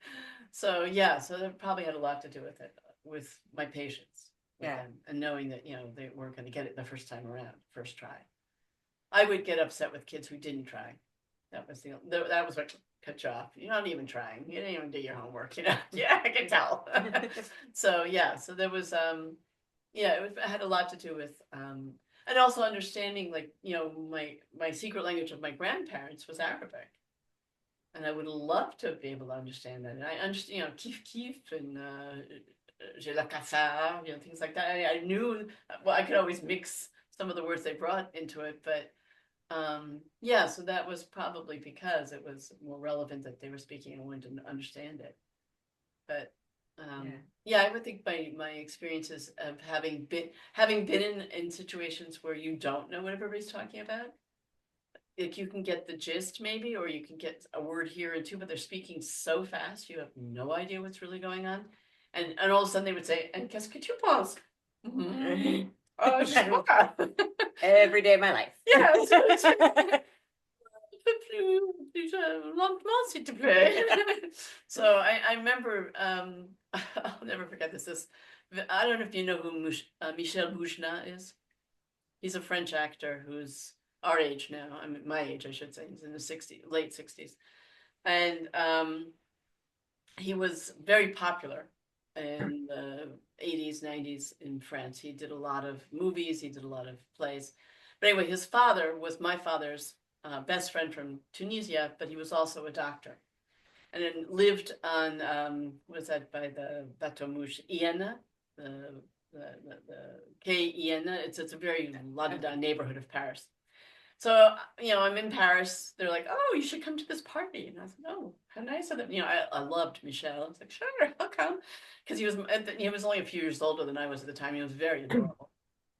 So yeah, so that probably had a lot to do with it, with my patience with them, and knowing that they weren't going to get it the first time around, first try. I would get upset with kids who didn't try. That was what cut you off. You're not even trying. You didn't even do your homework. Yeah, I can tell. So yeah, so there was it had a lot to do with and also understanding, like, my secret language of my grandparents was Arabic. And I would love to be able to understand that. And I understand, kif kif and j'ai la kafar, things like that. I knew, well, I could always mix some of the words they brought into it, but yeah, so that was probably because it was more relevant that they were speaking and wanted to understand it. But yeah, I would think my experiences of having been in situations where you don't know what everybody's talking about, like you can get the gist maybe, or you can get a word here and two, but they're speaking so fast you have no idea what's really going on, and all of a sudden they would say, "And qu'est-ce que tu penses?" Oh, je sais pas. Every day of my life. Yeah. Plus lentement, s'il te plaît. So I remember, I'll never forget this. I don't know if you know who Michel Bouchna is. He's a French actor who's our age now. I mean, my age, I should say. He's in the late 60s. And he was very popular in the 80s, 90s in France. He did a lot of movies, he did a lot of plays. But anyway, his father was my father's best friend from Tunisia, but he was also a doctor. And then lived on, what is that, by the Bateau Mouche, Iéna, the Quai Iéna. It's a very la-da-da neighborhood of Paris. So, I'm in Paris. They're like, "Oh, you should come to this party." And I said, "Oh, how nice of them." I loved Michel. I was like, "Sure, I'll come." Because he was only a few years older than I was at the time. He was very adorable.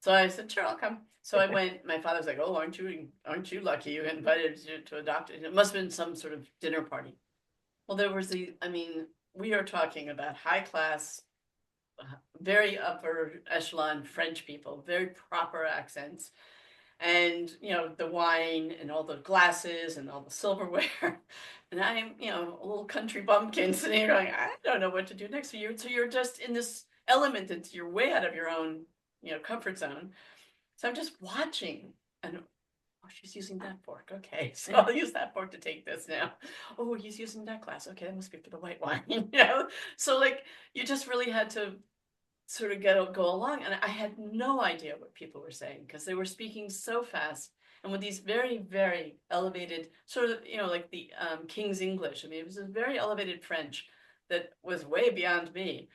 So I said, "Sure, I'll come." So I went. My father was like, "Oh, aren't you lucky you got invited to a doctor?" It must have been some sort of dinner party. Well, there was we are talking about high class, very upper echelon French people, very proper accents, and the wine and all the glasses and all the silverware. And I'm a little country bumpkin sitting here going, I don't know what to do next year. So you're just in this element that you're way out of your own comfort zone. So I'm just watching, and oh, she's using that fork. Okay, so I'll use that fork to take this now. Oh, he's using that glass. Okay, that must be for the white wine. So like you just really had to sort of go along, and I had no idea what people were saying because they were speaking so fast and with these very, very elevated sort of like the King's English. I mean, it was a very elevated French that was way beyond me.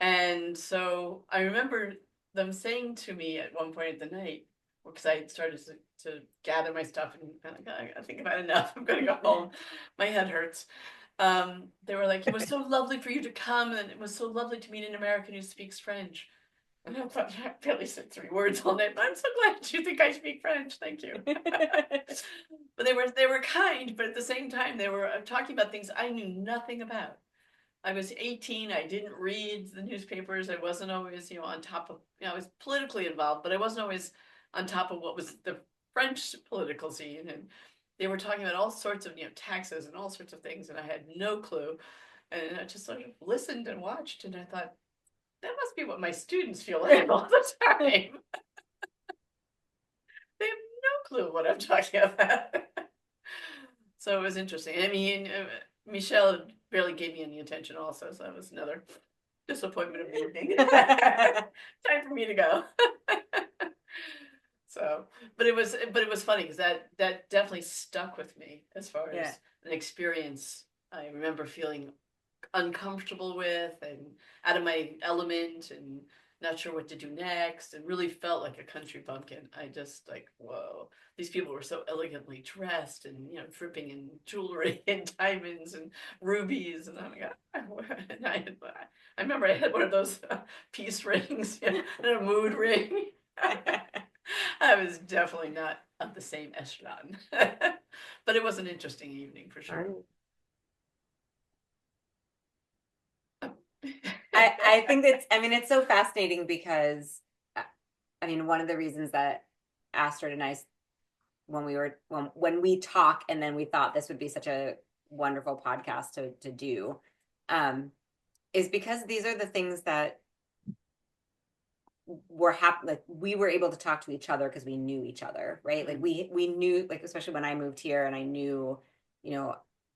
And so I remember them saying to me at one point at the night, because I started to gather my stuff and I think I've had enough. I'm going to go home. My head hurts. They were like, "It was so lovely for you to come, and it was so lovely to meet an American who speaks French." And I thought, I barely said 3 words all night, but I'm so glad you think I speak French. Thank you. But they were kind, but at the same time, they were talking about things I knew nothing about. I was 18. I didn't read the newspapers. I wasn't always, on top of, I was politically involved, but I wasn't always on top of what was the French political scene. And they were talking about all sorts of, taxes and all sorts of things, and I had no clue. And I just sort of listened and watched, and I thought, that must be what my students feel like all the time. They have no clue what I'm talking about. So it was interesting. I mean, Michelle barely gave me any attention also, so that was another disappointment of the evening. Time for me to go. So, but it was funny because that definitely stuck with me as far as an experience I remember feeling uncomfortable with and out of my element and not sure what to do next, and really felt like a country bumpkin. I just like, whoa, these people were so elegantly dressed and dripping in jewelry and diamonds and rubies, and I'm like, and I remember I had one of those peace rings and a mood ring. I was definitely not of the same echelon, but it was an interesting evening for sure. I think it's so fascinating because, one of the reasons that Astrid and I, when we talk, and then we thought this would be such a wonderful podcast to do, is because these are the things that were like we were able to talk to each other because we knew each other, right? Like we knew, like, especially when I moved here and I knew,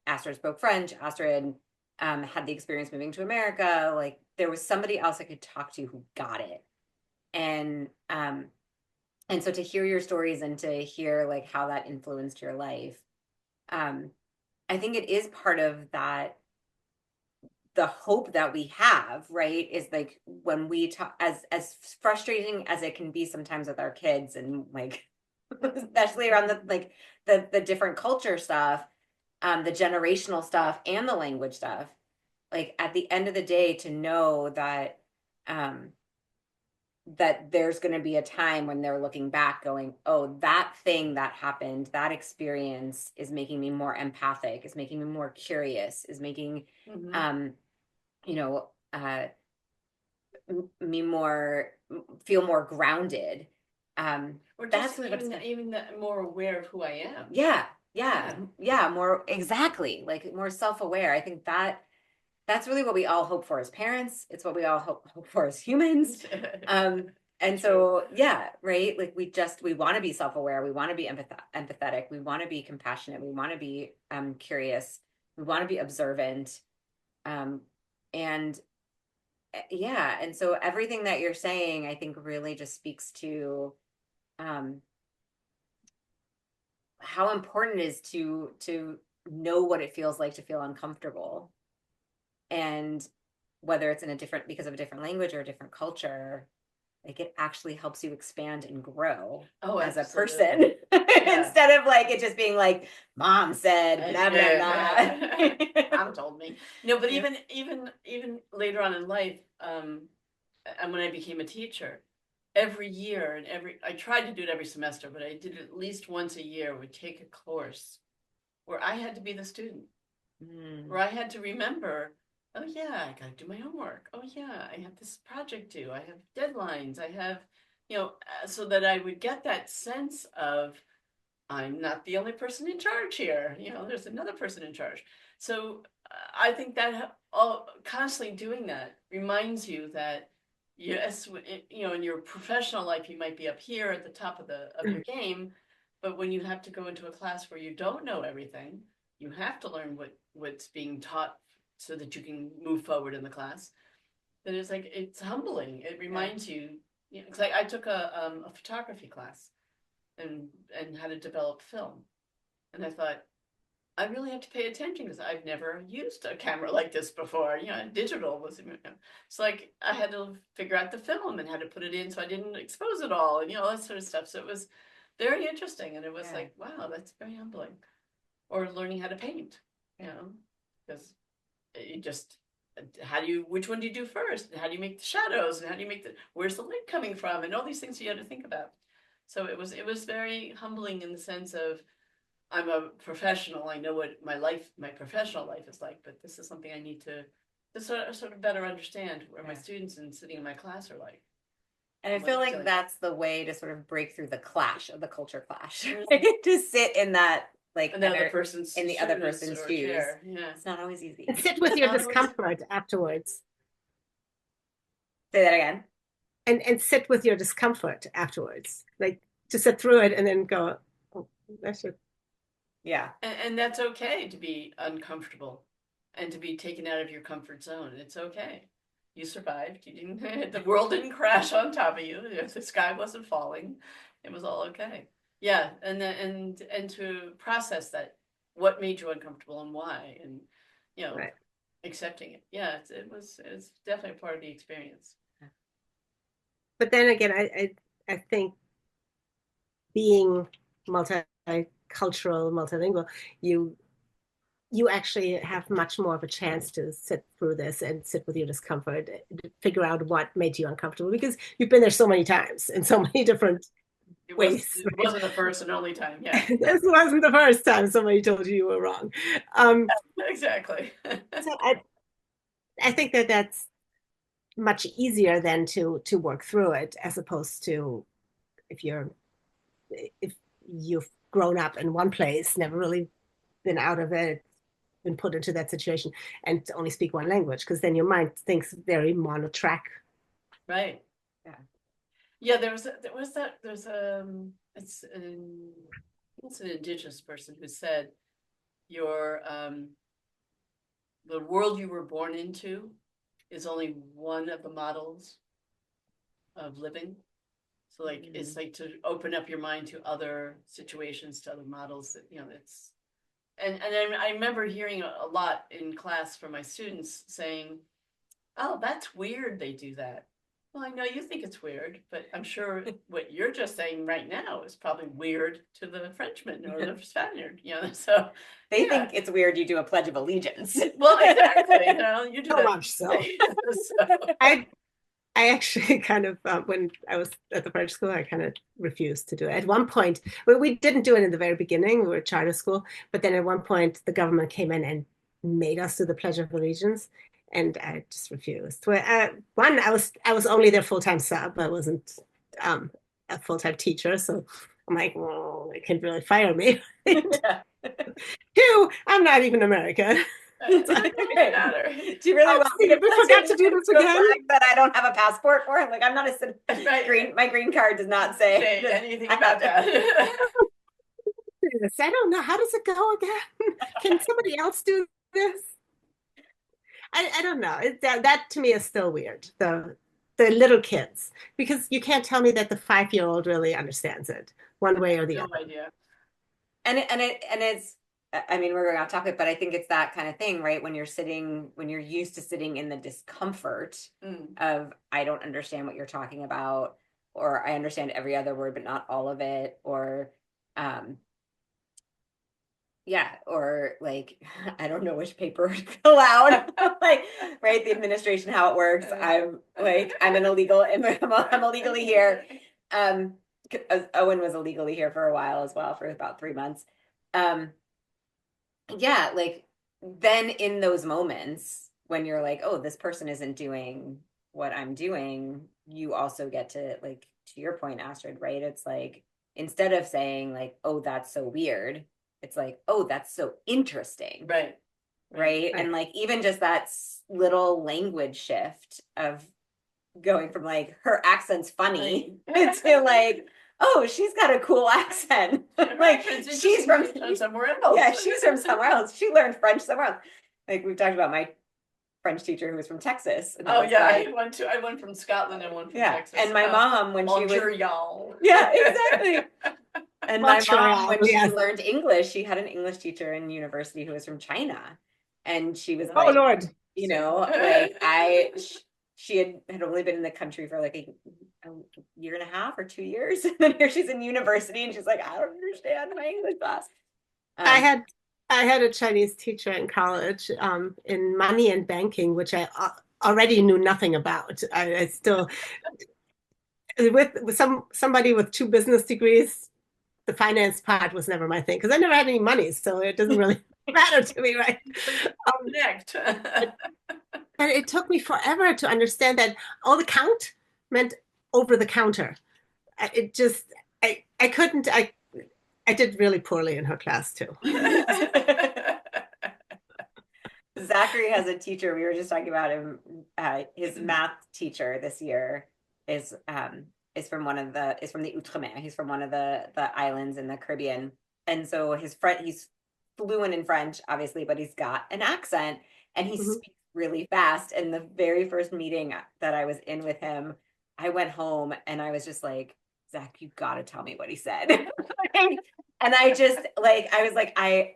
Astrid spoke French, Astrid had the experience moving to America, like there was somebody else I could talk to who got it. And so to hear your stories and to hear like how that influenced your life, I think it is part of that, the hope that we have, right, is like when we talk, as frustrating as it can be sometimes with our kids, and like especially around the different culture stuff, the generational stuff and the language stuff, like at the end of the day, to know that that there's going to be a time when they're looking back going, oh, that thing that happened, that experience is making me more empathic, is making me more curious, is making me feel more grounded. Or just even more aware of who I am. Yeah, more, exactly, like more self-aware. I think that's really what we all hope for as parents. It's what we all hope for as humans. And so, right, like we want to be self-aware, we want to be empathetic, we want to be compassionate, we want to be curious, we want to be observant, and so everything that you're saying, I think, really just speaks to how important it is to know what it feels like to feel uncomfortable, and whether it's because of a different language or a different culture, like it actually helps you expand and grow as a person instead of like it just being like mom said blah blah blah. Mom told me. No, but even later on in life, and when I became a teacher, every year I tried to do it every semester, but I did it at least once a year. Would take a course where I had to be the student, where I had to remember, oh yeah, I got to do my homework. Oh yeah, I have this project due. I have deadlines. I have, so that I would get that sense of I'm not the only person in charge here. There's another person in charge. So I think that constantly doing that reminds you that yes, in your professional life you might be up here at the top of your game, but when you have to go into a class where you don't know everything, you have to learn what's being taught so that you can move forward in the class. That is like, it's humbling. It reminds you, because I took a photography class and how to develop film, and I thought, I really have to pay attention because I've never used a camera like this before. Digital was, it's like I had to figure out the film and how to put it in so I didn't expose it all, and all that sort of stuff. So it was very interesting, and it was like, wow, that's very humbling. Or learning how to paint, because you just which one do you do first? And how do you make the shadows? And how do you make where's the light coming from? And all these things you had to think about. So it was very humbling in the sense of, I'm a professional. I know what my professional life is like, but this is something I need to sort of better understand where my students and sitting in my class are like. And I feel like that's the way to sort of break through the clash of the culture clash, right? To sit in that, like, in the other person's shoes. Chair. Yeah. It's not always easy. And sit with your discomfort afterwards. Say that again. And sit with your discomfort afterwards. Like, to sit through it and then go, oh, that's it. Yeah. And that's okay to be uncomfortable and to be taken out of your comfort zone. It's okay. You survived. You didn't. The world didn't crash on top of you. The sky wasn't falling. It was all okay. Yeah, and to process that, what made you uncomfortable and why, and Right. accepting it. Yeah, it's definitely part of the experience. But then again, I think being multicultural, multilingual, you actually have much more of a chance to sit through this and sit with your discomfort, figure out what made you uncomfortable, because you've been there so many times in so many different ways. It wasn't the first and only time. Yeah. This wasn't the first time somebody told you were wrong. Exactly. So I think that's much easier than to work through it, as opposed to if you've grown up in one place, never really been out of it, been put into that situation, and only speak one language, because then your mind thinks very monotrack. Right. Yeah. Yeah. There's it's an indigenous person who said the world you were born into is only one of the models of living. So like, it's like to open up your mind to other situations, to other models that, it's, and I remember hearing a lot in class from my students saying, oh, that's weird they do that. Well, I know you think it's weird, but I'm sure what you're just saying right now is probably weird to the Frenchman or the Spaniard, so. They think it's weird you do a Pledge of Allegiance. Well, exactly, you do So that. much so. I actually kind of, when I was at the French school, I kind of refused to do it. At one point, we didn't do it in the very beginning. We were a charter school, but then at one point, the government came in and made us do the Pledge of Allegiance, and I just refused. One, I was only their full-time sub. I wasn't a full-time teacher, so I'm like, well, they can't really fire me. Two, I'm not even American. Do you really want me to forget to do this again? That I don't have a passport for? I'm like, I'm not a citizen. Right. My green card does not say anything about that. I don't know. How does it go again? Can somebody else do this? I don't know. That to me is still weird. The little kids, because you can't tell me that the 5-year-old really understands it one way or the other. No idea. And it's, I mean, we're going off topic, but I think it's that kind of thing, right? When you're used to sitting in the discomfort of, I don't understand what you're talking about, or I understand every other word, but not all of it, or, or like, I don't know which paper to fill out, like, right? The administration, how it works. I'm illegally here. Owen was illegally here for a while as well, for about 3 months. Like, then in those moments when you're like, oh, this person isn't doing what I'm doing, you also get to, like, to your point, Astrid, right? It's like, instead of saying like, oh, that's so weird, it's like, oh, that's so interesting. Right. And like, even just that little language shift of going from like, her accent's funny to like, oh, she's got a cool accent. Like, she's from somewhere else. Yeah, she's from somewhere else. She learned French somewhere else. Like, we've talked about my French teacher who was from Texas. Oh yeah, like, I went from Scotland and one from Texas. And my mom, when she was y'all. Yeah, exactly. And my mom, when she yes. learned English, she had an English teacher in university who was from China, and she was oh like, Lord, like she had only been in the country for like a year and a half or 2 years, and then here she's in university, and she's like, I don't understand my English class. I I had a Chinese teacher in college in money and banking, which I already knew nothing about. I still, with somebody with two business degrees, the finance part was never my thing because I never had any money, so it doesn't really matter to me, right? Connect. And it took me forever to understand that all the count meant over the counter. It just, I couldn't, I did really poorly in her class too. Zachary has a teacher. We were just talking about him. His math teacher this year is from the Outremer. He's from one of the islands in the Caribbean, and so he's fluent in French, obviously, but he's got an accent, and he Mhm. speaks really fast. And the very first meeting that I was in with him, I went home and I was just like, Zach, you got to tell me what he said. And I just I was like, I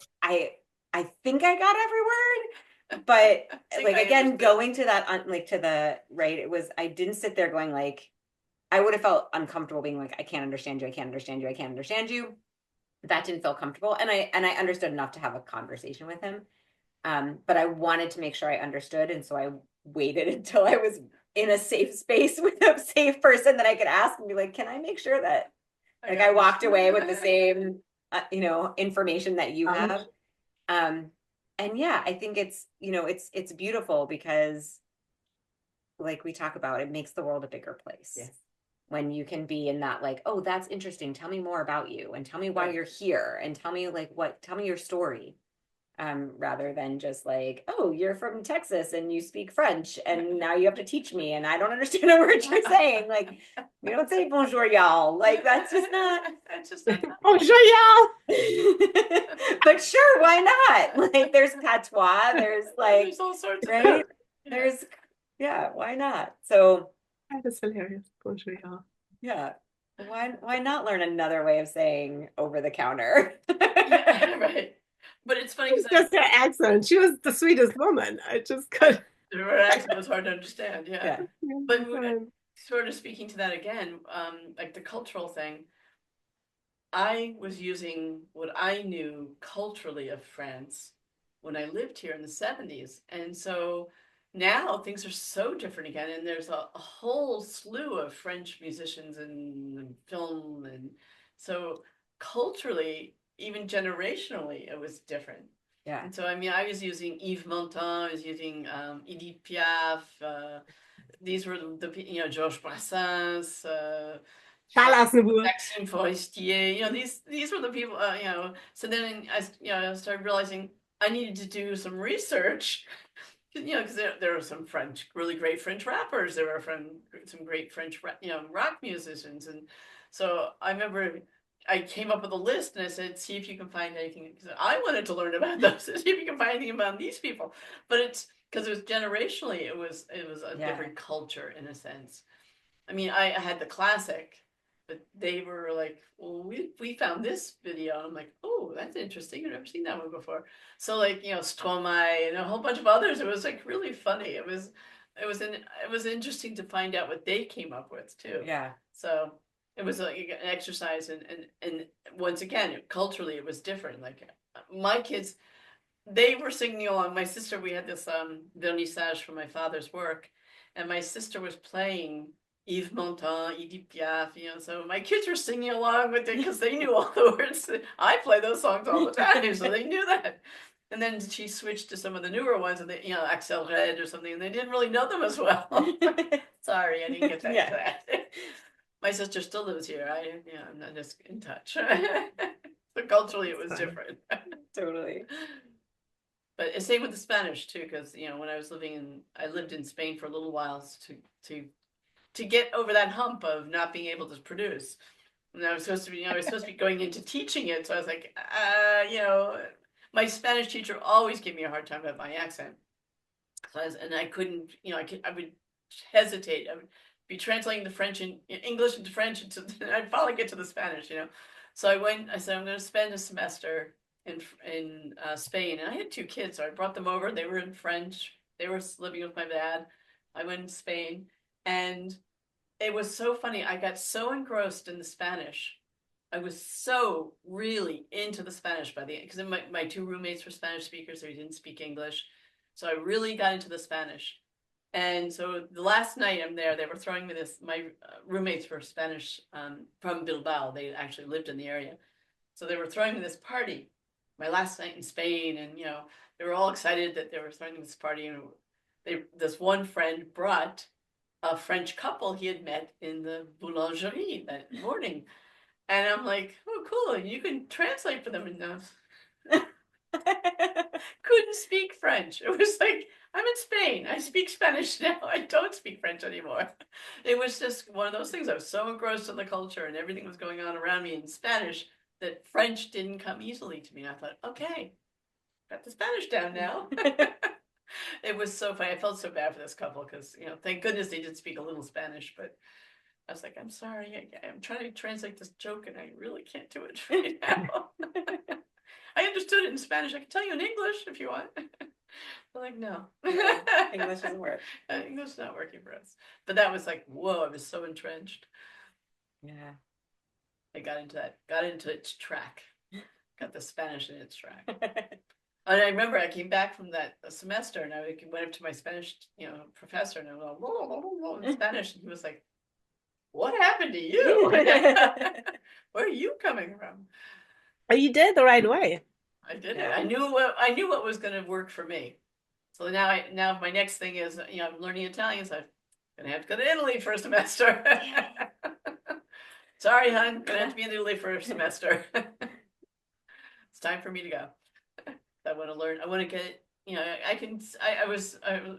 think I got every word, but like again, going to that to the right, it was I didn't sit there going like I would have felt uncomfortable being like, I can't understand you, I can't understand you, I can't understand you. That didn't feel comfortable. And I understood enough to have a conversation with him. But I wanted to make sure I understood. And so I waited until I was in a safe space with a safe person that I could ask and be like, can I make sure that I walked away with the same information that you have. And yeah, I think it's beautiful because like we talk about, it makes the world a bigger place. Yes. When you can be in that oh, that's interesting. Tell me more about you and tell me why you're here and tell me tell me your story. Rather than just oh, you're from Texas and you speak French and now you have to teach me and I don't understand a word you're saying. We don't say bonjour, y'all. That's just not. That's just not. Bonjour, y'all. But sure, why not? There's patois. There's there's all sorts of right. There's why not? So That is hilarious. Bonjour, y'all. yeah. Why not learn another way of saying over the counter? Right. But it's funny because Just her accent. She was the sweetest woman. I just couldn't. her accent was hard to understand. Yeah. But Um, sort of speaking to that again, the cultural thing, I was using what I knew culturally of France when I lived here in the 70s. And so now things are so different again. And there's a whole slew of French musicians and film. And so culturally, even generationally, it was different. Yeah. And so, I mean, I was using Yves Montand, I was using Edith Piaf. These were Georges Brassens, Charles Aznavour. Maxime Forestier. These were the people. So then I started realizing I needed to do some research. Because there were some really great French rappers. There were some great French, rock musicians, and so I remember I came up with a list and I said, "See if you can find anything." Because I wanted to learn about those. See if you can find anything about these people. But it's because it was generationally, it was a different culture in a sense. I mean, I had the classic, but they were like, well, we found this video. I'm like, oh, that's interesting. I've never seen that one before. So Stromae and a whole bunch of others. It was really funny. It was interesting to find out what they came up with too. Yeah. So it was an exercise, and once again, culturally, it was different. My kids, they were singing along. My sister, we had this vernissage for my father's work, and my sister was playing Yves Montand, Edith Piaf, so my kids were singing along with it because they knew all the words. I play those songs all the time, so they knew that. And then she switched to some of the newer ones, and they, Axel Red or something, and they didn't really know them as well. Sorry, I didn't get that. Yeah. My sister still lives here. I'm not just in touch. So culturally, it was different. Totally. But same with the Spanish too, because when I lived in Spain for a little while to get over that hump of not being able to produce. And I was supposed to be going into teaching it, so I was like, my Spanish teacher always gave me a hard time about my accent, and I couldn't, I would hesitate. I would be translating the French and English into French, and I'd finally get to the Spanish, So I said, I'm going to spend a semester in Spain, and I had two kids, so I brought them over. They were in French. They were living with my dad. I went to Spain, and it was so funny. I got so engrossed in the Spanish I was so really into the Spanish by the end, because my two roommates were Spanish speakers, they didn't speak English. So I really got into the Spanish. And so the last night I'm there, they were throwing me this, my roommates were Spanish from Bilbao. They actually lived in the area. So they were throwing me this party, my last night in Spain. And, you know, they were all excited that they were throwing me this party. And this one friend brought a French couple he had met in the boulangerie that morning. And I'm like, oh, cool. You can translate for them. And couldn't speak French. It was like, I'm in Spain. I speak Spanish now. I don't speak French anymore. It was just one of those things. I was so engrossed in the culture and everything was going on around me in Spanish that French didn't come easily to me. I thought, okay, got the Spanish down now. It was so funny. I felt so bad for this couple because, you know, thank goodness they did speak a little Spanish, but I was like, I'm sorry. I'm trying to translate this joke and I really can't do it right now. I understood it in Spanish. I can tell you in English if you want. I'm like, no. English doesn't work. English is not working for us. But that was like, whoa, I was so entrenched. Yeah. I got into its track. Got the Spanish in its track. And I remember I came back from that semester and I went up to my Spanish, you know, professor and I was like, whoa, whoa, whoa, in Spanish. And he was like, what happened to you? Where are you coming from? Oh, you did it the right way. I did it. I knew what was going to work for me. So now my next thing is, you know, I'm learning Italian, so I'm gonna have to go to Italy for a semester. Sorry, hon, gonna have to be in Italy for a semester. It's time for me to go. I want to learn. I want to get. You know,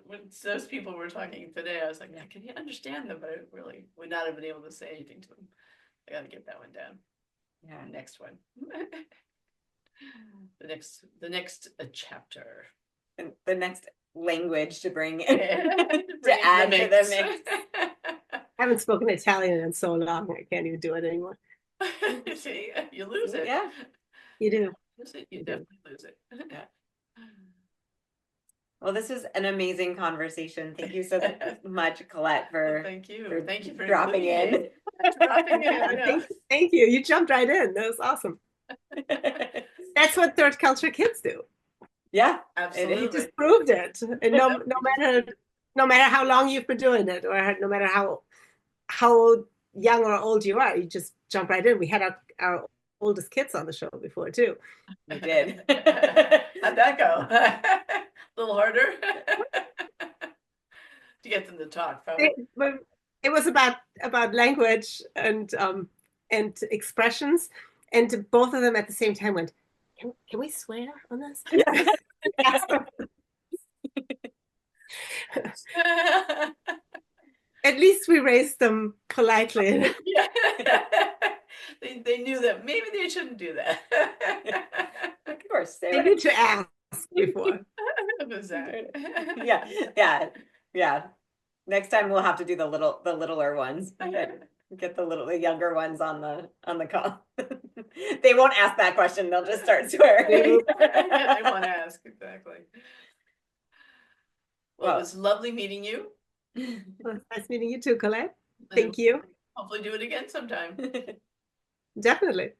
when those people were talking today, I was like, I can understand them, but I really would not have been able to say anything to them. I got to get that one down. Yeah. Next one. the next chapter. And the next language to bring in to add to the mix. I haven't spoken Italian in so long. I can't even do it anymore. See, you lose it. Yeah, you do. You definitely lose it. Yeah. Well, this was an amazing conversation. Thank you so much, Colette, for thank you for dropping in. Thank you. You jumped right in. That was awesome. That's what third culture kids do. Yeah, absolutely. You just proved it. And no matter how long you've been doing it, or no matter how young or old you are, you just jump right in. We had our oldest kids on the show before too. We did. How'd that go? A little harder to get them to talk. It was about language and expressions, and both of them at the same time went, can we swear on this? At least we raised them politely. Yeah. They knew that maybe they shouldn't do that. Of course, they need to ask before. Yeah. Next time we'll have to do the littler ones. Get the younger ones on the call. They won't ask that question. They'll just start swearing. Yeah, they won't ask, exactly. Well, it was lovely meeting you. Well, nice meeting you too, Colette. Thank you. Hopefully do it again sometime. Definitely.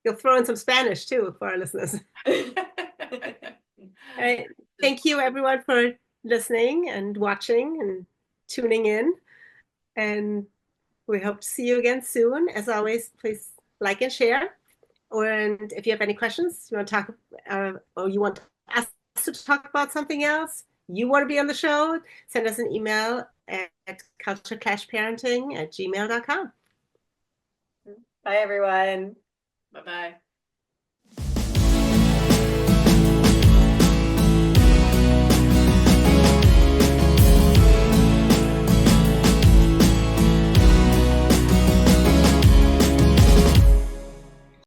You'll throw in some Spanish too for our listeners. All right. Thank you everyone for listening and watching and tuning in. And we hope to see you again soon. As always, please like and share. And if you have any questions, you want to talk or you want us to talk about something else, you want to be on the show, send us an email at cultureclashparenting@gmail.com. Bye, everyone. Bye-bye.